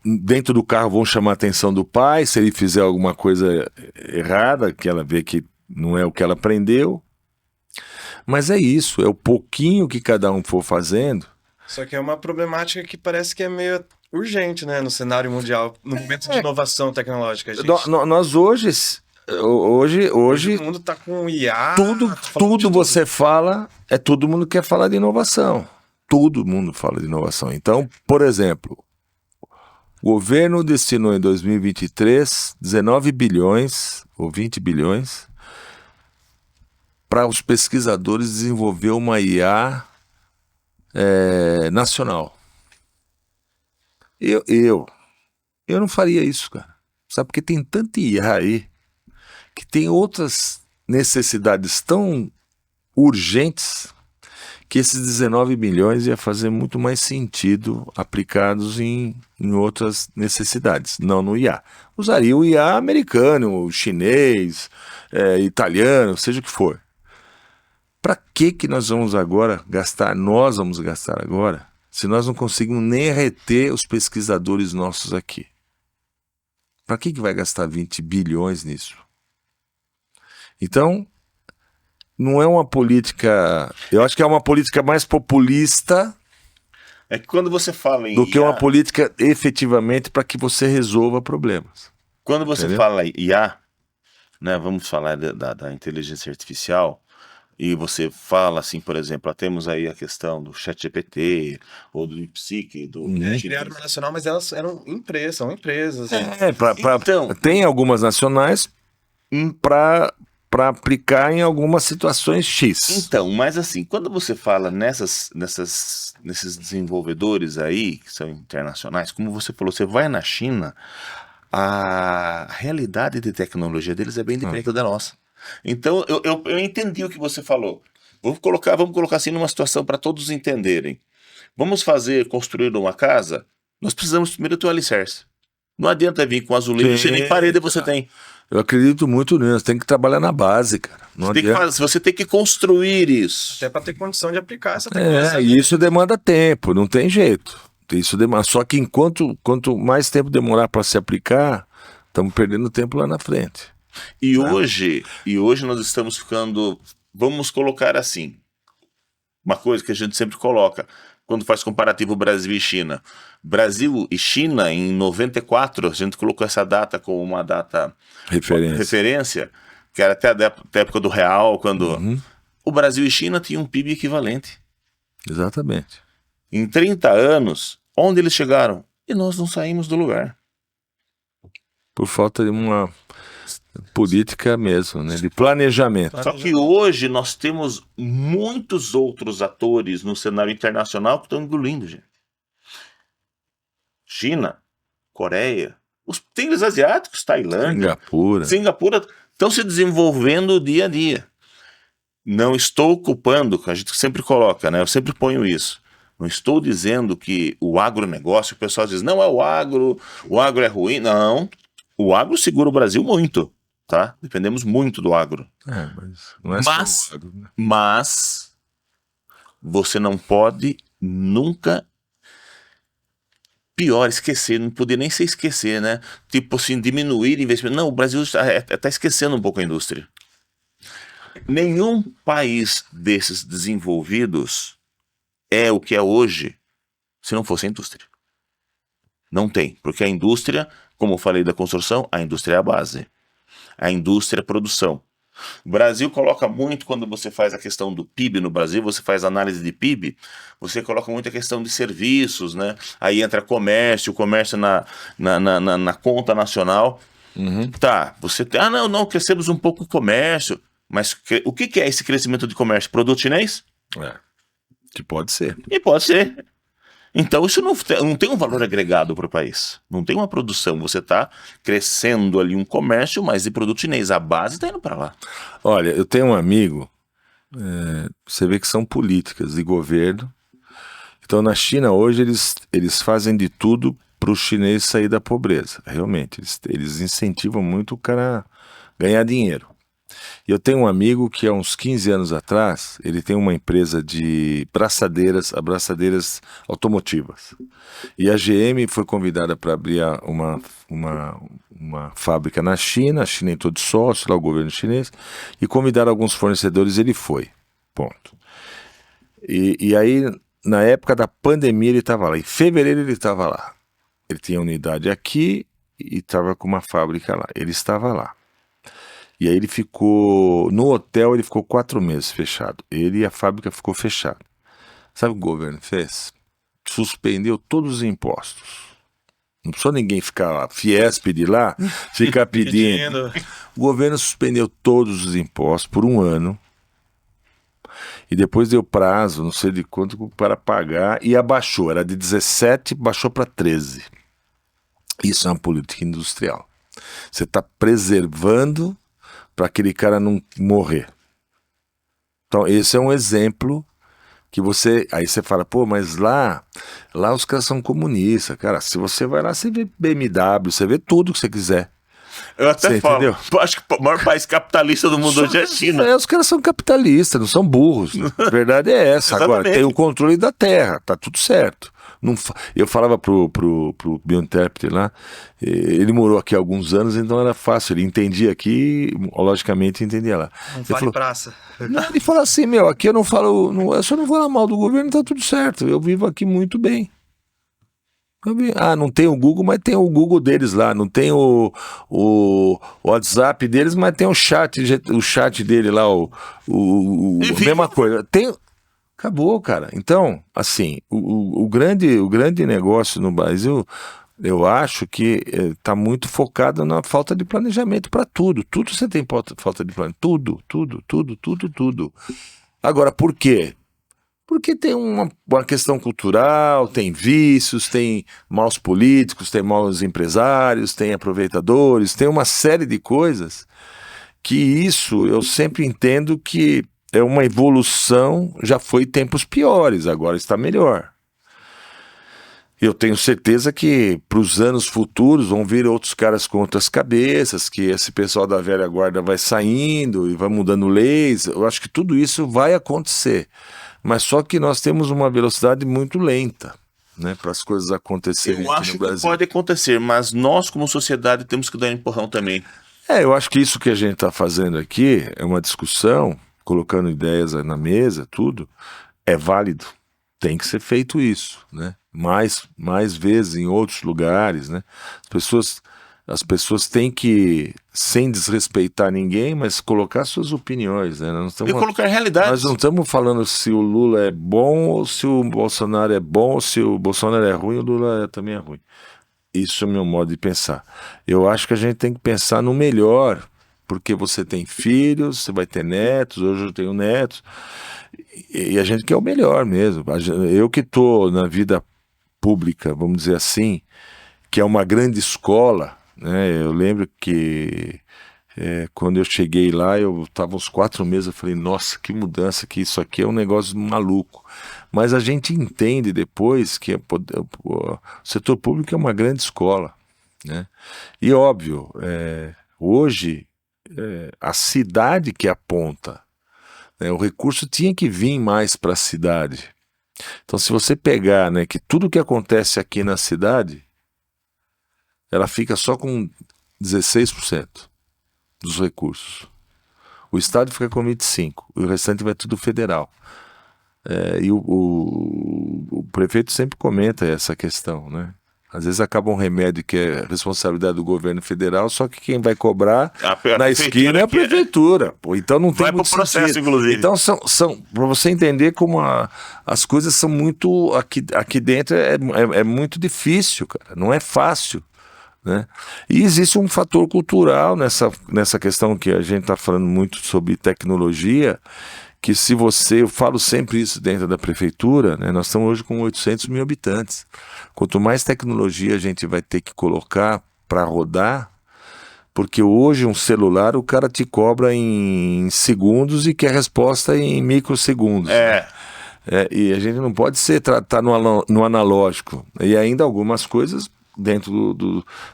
dentro do carro vão chamar a atenção do pai, se ele fizer alguma coisa errada, que ela vê que não é o que ela aprendeu. Mas é isso, é o pouquinho que cada um for fazendo. Só que é uma problemática que parece que é meio urgente, né, no cenário mundial, no momento de inovação tecnológica. Nós hoje Todo mundo tá com IA. tudo você fala, todo mundo quer falar de inovação. Todo mundo fala de inovação. Então, por exemplo, o governo destinou em 2023 19 bilhões ou 20 bilhões para os pesquisadores desenvolver uma IA nacional. Eu não faria isso, cara. Sabe, porque tem tanta IA aí que tem outras necessidades tão urgentes que esses 19 milhões ia fazer muito mais sentido aplicados em outras necessidades, não no IA. Usaria o IA americano, chinês, italiano, seja o que for. Para que nós vamos agora gastar, se nós não conseguimos nem reter os pesquisadores nossos aqui? Para que vai gastar 20 bilhões nisso? Então, não é uma política... Eu acho que é uma política mais populista... É que quando você fala em do que uma política efetivamente para que você resolva problemas. Quando você fala IA, né, vamos falar da inteligência artificial... E você fala assim, por exemplo, temos aí a questão do ChatGPT ou do DeepSeek, criaram uma nacional, mas elas são empresas. Então, tem algumas nacionais para aplicar em algumas situações X. Então, mas assim, quando você fala nesses desenvolvedores aí, que são internacionais, como você falou, você vai na China, a realidade de tecnologia deles é bem diferente da nossa. Então, eu entendi o que você falou. Vamos colocar assim numa situação para todos entenderem. Vamos construir uma casa, nós precisamos primeiro ter o alicerce. Não adianta vir com azulejo, você nem parede você tem. Eu acredito muito nisso, tem que trabalhar na base, cara. Você tem que construir isso. Até para ter condição de aplicar essa tecnologia. E isso demanda tempo, não tem jeito. Só que quanto mais tempo demorar para se aplicar, estamos perdendo tempo lá na frente. E hoje nós estamos ficando, vamos colocar assim, uma coisa que a gente sempre coloca, quando faz comparativo Brasil e China. Brasil e China, em 94, a gente colocou essa data como uma data referência, que era até a época do real, quando o Brasil e China tinham um PIB equivalente. Exatamente. Em 30 anos, onde eles chegaram? E nós não saímos do lugar. Por falta de uma política mesmo, né? De planejamento. Só que hoje nós temos muitos outros atores no cenário internacional que estão engolindo, gente. China, Coreia, os tigres asiáticos, Tailândia, Singapura estão se desenvolvendo dia a dia. Não estou culpando, a gente sempre coloca, né? Eu sempre ponho isso. Não estou dizendo que o agronegócio, o pessoal diz, não é o agro é ruim. Não, o agro segura o Brasil muito, tá? Dependemos muito do agro. Mas não é Mas, só o agro, né? mas você não pode nunca, pior, esquecer, não podia nem ser esquecer, né? Tipo assim, diminuir investimento. Não, o Brasil está esquecendo um pouco a indústria. Nenhum país desses desenvolvidos é o que é hoje se não fosse a indústria. Não tem, porque a indústria, como eu falei da construção, a indústria é a base. A indústria é a produção. O Brasil coloca muito, quando você faz a questão do PIB no Brasil, você faz análise de PIB, você coloca muito a questão de serviços, né? Aí entra comércio, o comércio na conta nacional. Tá, você tem, não, crescemos um pouco o comércio, mas o que é esse crescimento de comércio? Produto chinês? Que pode ser. E pode ser. Então isso não tem um valor agregado para o país. Não tem uma produção. Você está crescendo ali um comércio, mas de produto chinês. A base está indo para lá. Olha, eu tenho um amigo, você vê que são políticas de governo. Então na China hoje eles fazem de tudo para o chinês sair da pobreza. Realmente, eles incentivam muito o cara ganhar dinheiro. E eu tenho um amigo que há uns 15 anos atrás, ele tem uma empresa de braçadeiras automotivas. E a GM foi convidada para abrir uma fábrica na China, a China entrou de sócio, lá o governo chinês, e convidaram alguns fornecedores, ele foi. Ponto. E aí, na época da pandemia, ele estava lá. Em fevereiro ele estava lá. Ele tinha unidade aqui e estava com uma fábrica lá. Ele estava lá. E aí ele ficou, no hotel ele ficou 4 meses fechado. Ele e a fábrica ficou fechado. Sabe o que o governo fez? Suspendeu todos os impostos. Não precisou ninguém ficar lá, Fiesp de lá, ficar pedindo. O governo suspendeu todos os impostos por 1 ano. E depois deu prazo, não sei de quanto, para pagar. E abaixou, era de 17, baixou para 13. Isso é uma política industrial. Você está preservando para aquele cara não morrer. Então esse é um exemplo que aí você fala, pô, mas lá os caras são comunistas, cara. Se você vai lá, você vê BMW, você vê tudo que você quiser. Eu até você falo, entendeu? acho que o maior país capitalista do mundo hoje é a China. Os caras são capitalistas, não são burros. A verdade é essa. Agora, tem o controle da terra, tá tudo certo. Eu falava pro biointérprete lá, ele morou aqui há alguns anos, então era fácil, ele entendia aqui, logicamente entendia lá. Não fale praça. Não, ele fala assim, aqui eu não falo, eu só não vou falar mal do governo, tá tudo certo, eu vivo aqui muito bem. Não tem o Google, mas tem o Google deles lá, não tem o WhatsApp deles, mas tem o chat dele lá, a mesma coisa. Acabou, cara. Então, assim, o grande negócio no Brasil, eu acho que está muito focado na falta de planejamento para tudo. Tudo você tem falta de planejamento. Tudo. Agora, por quê? Porque tem uma questão cultural, tem vícios, tem maus políticos, tem maus empresários, tem aproveitadores, tem uma série de coisas que isso eu sempre entendo que é uma evolução, já foi tempos piores, agora está melhor. Eu tenho certeza que para os anos futuros vão vir outros caras com outras cabeças, que esse pessoal da velha guarda vai saindo e vai mudando leis. Eu acho que tudo isso vai acontecer. Mas só que nós temos uma velocidade muito lenta, né, para as coisas acontecerem aqui no Brasil. Que pode acontecer, mas nós como sociedade temos que dar um empurrão também. Eu acho que isso que a gente está fazendo aqui é uma discussão, colocando ideias na mesa, tudo, é válido. Tem que ser feito isso, né? Mais vezes em outros lugares, né? As pessoas têm que, sem desrespeitar ninguém, mas colocar suas opiniões, né? E colocar realidade. Nós não estamos falando se o Lula é bom ou se o Bolsonaro é bom, ou se o Bolsonaro é ruim, o Lula também é ruim. Isso é o meu modo de pensar. Eu acho que a gente tem que pensar no melhor, porque você tem filhos, você vai ter netos, hoje eu tenho netos, e a gente quer o melhor mesmo. Eu que estou na vida pública, vamos dizer assim, que é uma grande escola, né? Eu lembro que Quando eu cheguei lá, eu estava uns 4 meses, eu falei, nossa, que mudança, que isso aqui é um negócio maluco. Mas a gente entende depois que o setor público é uma grande escola, né? E óbvio, hoje a cidade que aponta, né, o recurso tinha que vir mais para a cidade. Então, se você pegar, né, que tudo que acontece aqui na cidade, ela fica só com 16% dos recursos. O Estado fica com 25%, e o restante vai tudo federal. E o prefeito sempre comenta essa questão, né? Às vezes acaba um remédio que é responsabilidade do governo federal, só que quem vai cobrar na esquina é a prefeitura. Pô, então não tem muito processo, sentido. inclusive. Então para você entender como as coisas são muito aqui dentro é muito difícil, cara. Não é fácil, né? E existe um fator cultural nessa questão que a gente está falando muito sobre tecnologia, que eu falo sempre isso dentro da prefeitura, né? Nós estamos hoje com 800 mil habitantes. Quanto mais tecnologia a gente vai ter que colocar para rodar, porque hoje um celular o cara te cobra em segundos e quer resposta em microsegundos. Né? E a gente não pode tratar no analógico. E ainda algumas coisas dentro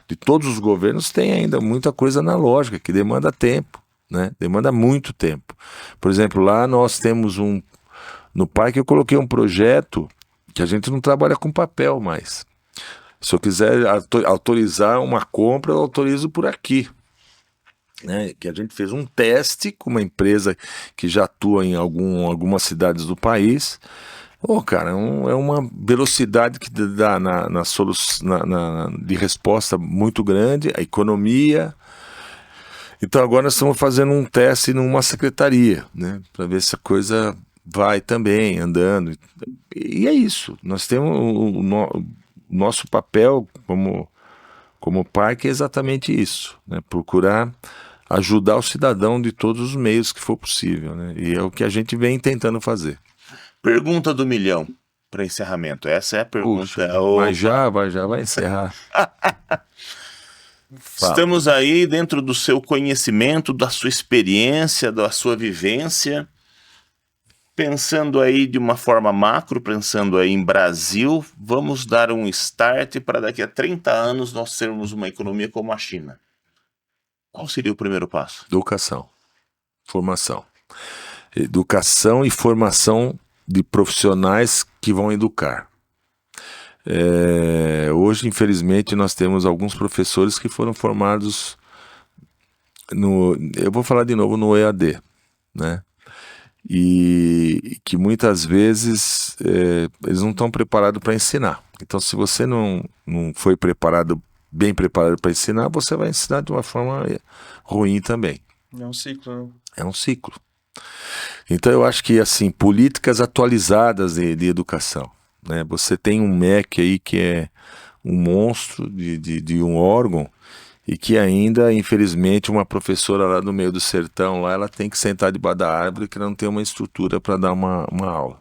de todos os governos tem ainda muita coisa analógica que demanda tempo. Né? Demanda muito tempo. Por exemplo, lá nós temos no parque eu coloquei um projeto que a gente não trabalha com papel mais. Se eu quiser autorizar uma compra, eu autorizo por aqui. Né? Que a gente fez um teste com uma empresa que já atua em algumas cidades do país. Cara, é uma velocidade que dá de resposta muito grande, a economia. Então agora nós estamos fazendo um teste numa secretaria, né, para ver se a coisa vai também andando. E é isso. Nós temos o nosso papel como parque é exatamente isso, né, procurar ajudar o cidadão de todos os meios que for possível, né, e é o que a gente vem tentando fazer. Pergunta do milhão para encerramento. Essa é a pergunta. Puxa, mas já vai encerrar. Estamos aí dentro do seu conhecimento, da sua experiência, da sua vivência, pensando aí de uma forma macro, pensando aí em Brasil, vamos dar um start para daqui a 30 anos nós termos uma economia como a China. Qual seria o primeiro passo? Educação, formação. Educação e formação de profissionais que vão educar. Hoje, infelizmente, nós temos alguns professores que foram formados eu vou falar de novo no EAD, né? E que muitas vezes eles não estão preparados para ensinar. Então, se você não foi bem preparado para ensinar, você vai ensinar de uma forma ruim também. É um ciclo, né? É um ciclo. Então, eu acho que, assim, políticas atualizadas de educação. Né? Você tem um MEC aí que é um monstro de um órgão e que ainda, infelizmente, uma professora lá no meio do sertão, lá, ela tem que sentar debaixo da árvore que ela não tem uma estrutura para dar uma aula.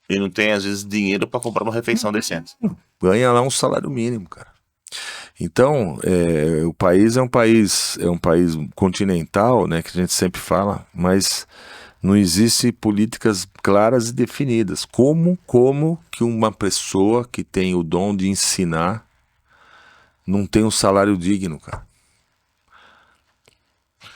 E não tem, às vezes, dinheiro para comprar uma refeição decente. Ganha lá um salário mínimo, cara. Então, o país é um país continental, né, que a gente sempre fala, mas não existe políticas claras e definidas. Como que uma pessoa que tem o dom de ensinar não tem um salário digno, cara?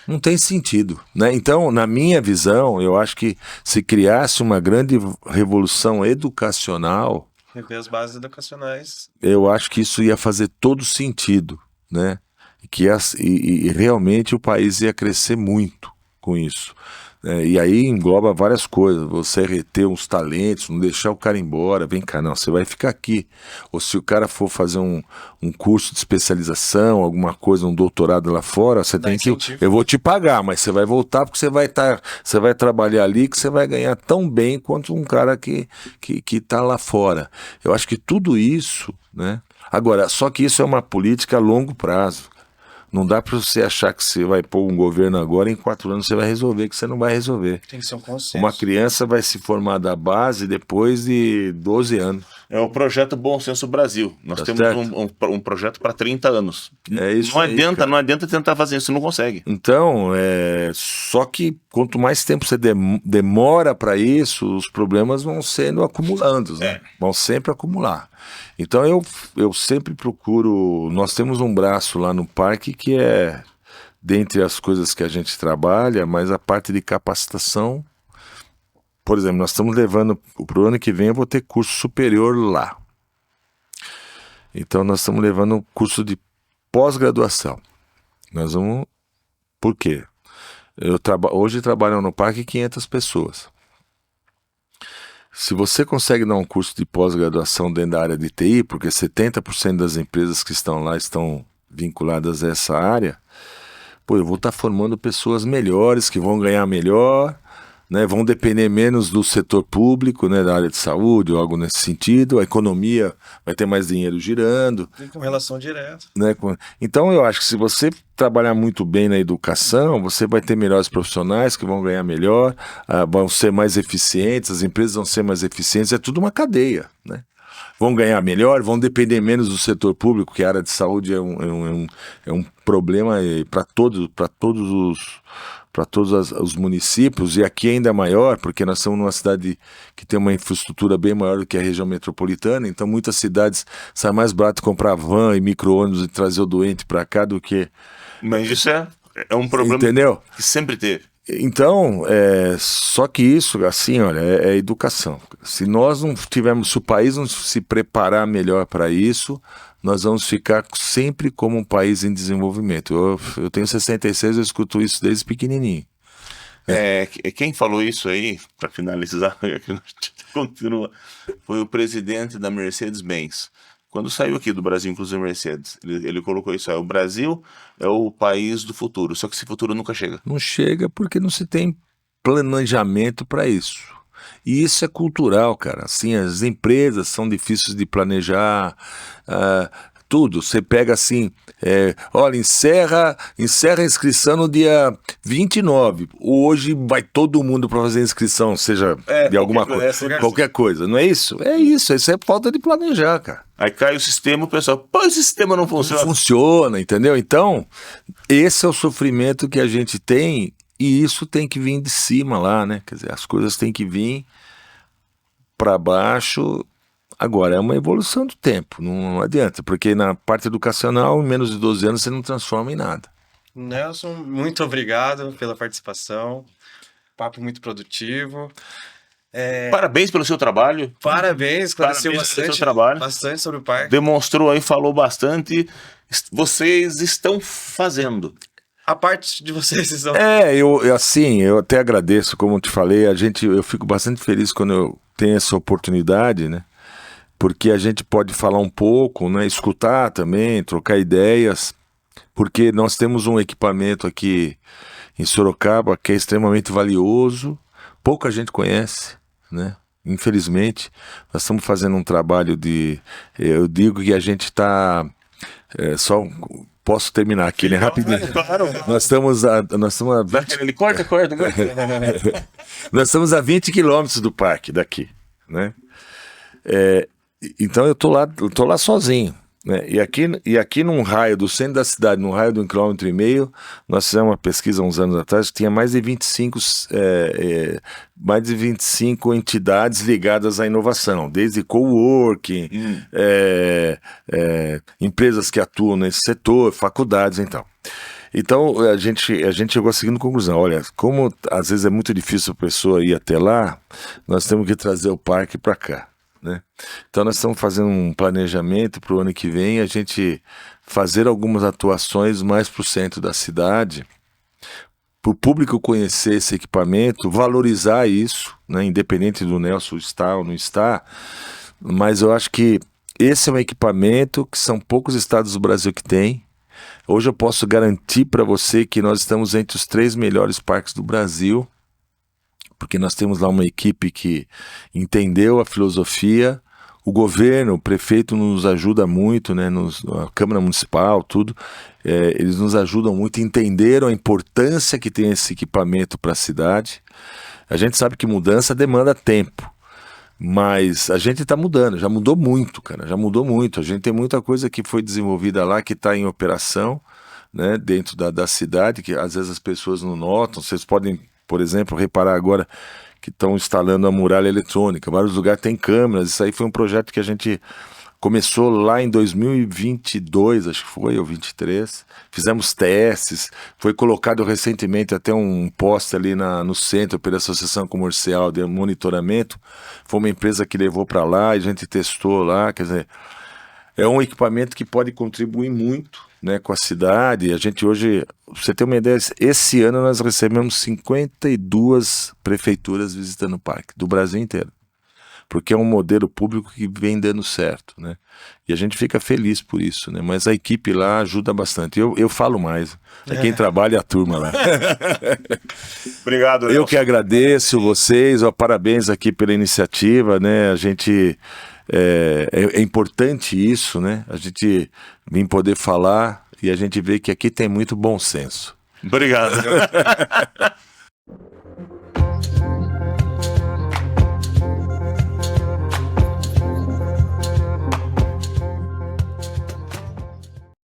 Não tem sentido, né? Então, na minha visão, eu acho que se criasse uma grande revolução educacional, Rever as bases educacionais. eu acho que isso ia fazer todo sentido, né? E realmente o país ia crescer muito com isso. E aí engloba várias coisas, você reter uns talentos, não deixar o cara embora, vem cá, não, você vai ficar aqui. Ou se o cara for fazer um curso de especialização, alguma coisa, um doutorado lá fora, você tem que, eu vou te pagar, mas você vai voltar porque você vai trabalhar ali que você vai ganhar tão bem quanto um cara que tá lá fora. Eu acho que tudo isso, né? Agora, só que isso é uma política a longo prazo. Não dá para você achar que você vai pôr um governo agora e em 4 anos você vai resolver, que você não vai resolver. Tem que ser um consenso. Uma criança vai se formar da base depois de 12 anos. É o projeto Bom Senso Brasil. Nós Tá temos certo. um projeto para 30 anos. É isso Não aí, adianta, cara. não adianta tentar fazer isso, não consegue. Então, só que quanto mais tempo você demora para isso, os problemas vão sendo acumulando, né? Vão sempre acumular. Então eu sempre procuro. Nós temos um braço lá no parque que é, dentre as coisas que a gente trabalha, mas a parte de capacitação. Por exemplo, nós estamos levando, para o ano que vem eu vou ter curso superior lá. Então nós estamos levando um curso de pós-graduação. Nós vamos... Por quê? Hoje trabalham no parque 500 pessoas. Se você consegue dar um curso de pós-graduação dentro da área de TI, porque 70% das empresas que estão lá estão vinculadas a essa área, pô, eu vou estar formando pessoas melhores, que vão ganhar melhor, né, vão depender menos do setor público, né, da área de saúde ou algo nesse sentido, a economia vai ter mais dinheiro girando. Tem com relação direta. Né? Então eu acho que se você trabalhar muito bem na educação, você vai ter melhores profissionais que vão ganhar melhor, vão ser mais eficientes, as empresas vão ser mais eficientes, é tudo uma cadeia, né? Vão ganhar melhor, vão depender menos do setor público, que a área de saúde é um problema para todos os municípios, e aqui ainda maior, porque nós estamos numa cidade que tem uma infraestrutura bem maior do que a região metropolitana, então muitas cidades sai mais barato comprar van e micro-ônibus e trazer o doente para cá do que... Mas isso é um problema, entendeu? que sempre teve. Então, só que isso, assim, olha, é educação. Se nós não tivermos, se o país não se preparar melhor para isso, nós vamos ficar sempre como um país em desenvolvimento. Eu tenho 66, eu escuto isso desde pequenininho. Quem falou isso aí, para finalizar, continua, foi o presidente da Mercedes-Benz. Quando saiu aqui do Brasil, inclusive Mercedes, ele colocou isso aí: o Brasil é o país do futuro, só que esse futuro nunca chega. Não chega porque não se tem planejamento para isso. E isso é cultural, cara. Assim, as empresas são difíceis de planejar, tudo. Você pega assim, olha, encerra a inscrição no dia 29. Hoje vai todo mundo para fazer inscrição, seja de alguma coisa, qualquer coisa. Não é isso? É isso é falta de planejar, cara. Aí cai o sistema, o pessoal, pô, esse sistema não funciona. Não funciona, entendeu? Então, esse é o sofrimento que a gente tem, e isso tem que vir de cima lá, né? Quer dizer, as coisas têm que vir para baixo. Agora, é uma evolução do tempo, não adianta, porque na parte educacional, em menos de 12 anos, você não transforma em nada. Nelson, muito obrigado pela participação. Papo muito produtivo. Parabéns pelo seu trabalho. Parabéns, esclareceu Parabéns pelo seu trabalho. bastante sobre o parque. Demonstrou aí, falou bastante. Vocês estão fazendo. A parte de vocês estão... Eu até agradeço, como eu te falei, eu fico bastante feliz quando eu tenho essa oportunidade, né? Porque a gente pode falar um pouco, né? Escutar também, trocar ideias, porque nós temos um equipamento aqui em Sorocaba que é extremamente valioso, pouca gente conhece, né? Infelizmente, nós estamos fazendo um trabalho eu digo que a gente está... Posso terminar aqui, né? Rapidinho. Claro. Nós estamos a Ele corta. Nós estamos a 20 quilômetros do parque daqui, né? Então eu tô lá sozinho, né? E aqui num raio do centro da cidade, num raio de 1,5 km, nós fizemos uma pesquisa uns anos atrás que tinha mais de 25 entidades ligadas à inovação, desde coworking, empresas que atuam nesse setor, faculdades, então. Então a gente chegou à seguinte conclusão: olha, como às vezes é muito difícil a pessoa ir até lá, nós temos que trazer o parque para cá, né? Então nós estamos fazendo um planejamento para o ano que vem, a gente fazer algumas atuações mais para o centro da cidade, para o público conhecer esse equipamento, valorizar isso, né? Independente do Nelson estar ou não estar, mas eu acho que esse é um equipamento que são poucos estados do Brasil que tem. Hoje eu posso garantir para você que nós estamos entre os 3 melhores parques do Brasil, porque nós temos lá uma equipe que entendeu a filosofia, o governo, o prefeito nos ajuda muito, né, a Câmara Municipal, tudo, eles nos ajudam muito, entenderam a importância que tem esse equipamento para a cidade. A gente sabe que mudança demanda tempo, mas a gente está mudando, já mudou muito, cara, já mudou muito. A gente tem muita coisa que foi desenvolvida lá, que está em operação, né, dentro da cidade, que às vezes as pessoas não notam. Vocês podem, por exemplo, reparar agora que estão instalando a muralha eletrônica. Vários lugares têm câmeras. Isso aí foi um projeto que a gente começou lá em 2022, acho que foi, ou 23. Fizemos testes. Foi colocado recentemente até um poste ali no centro pela Associação Comercial de Monitoramento. Foi uma empresa que levou para lá e a gente testou lá. Quer dizer, é um equipamento que pode contribuir muito, né, com a cidade. A gente hoje, pra você ter uma ideia, esse ano nós recebemos 52 prefeituras visitando o parque, do Brasil inteiro, porque é um modelo público que vem dando certo, né? E a gente fica feliz por isso, né? Mas a equipe lá ajuda bastante. Eu falo mais, quem trabalha é a turma lá. Obrigado, Nelson. Eu que agradeço vocês, parabéns aqui pela iniciativa, né? A gente... É importante isso, né? A gente vir poder falar e a gente vê que aqui tem muito bom senso. Obrigado.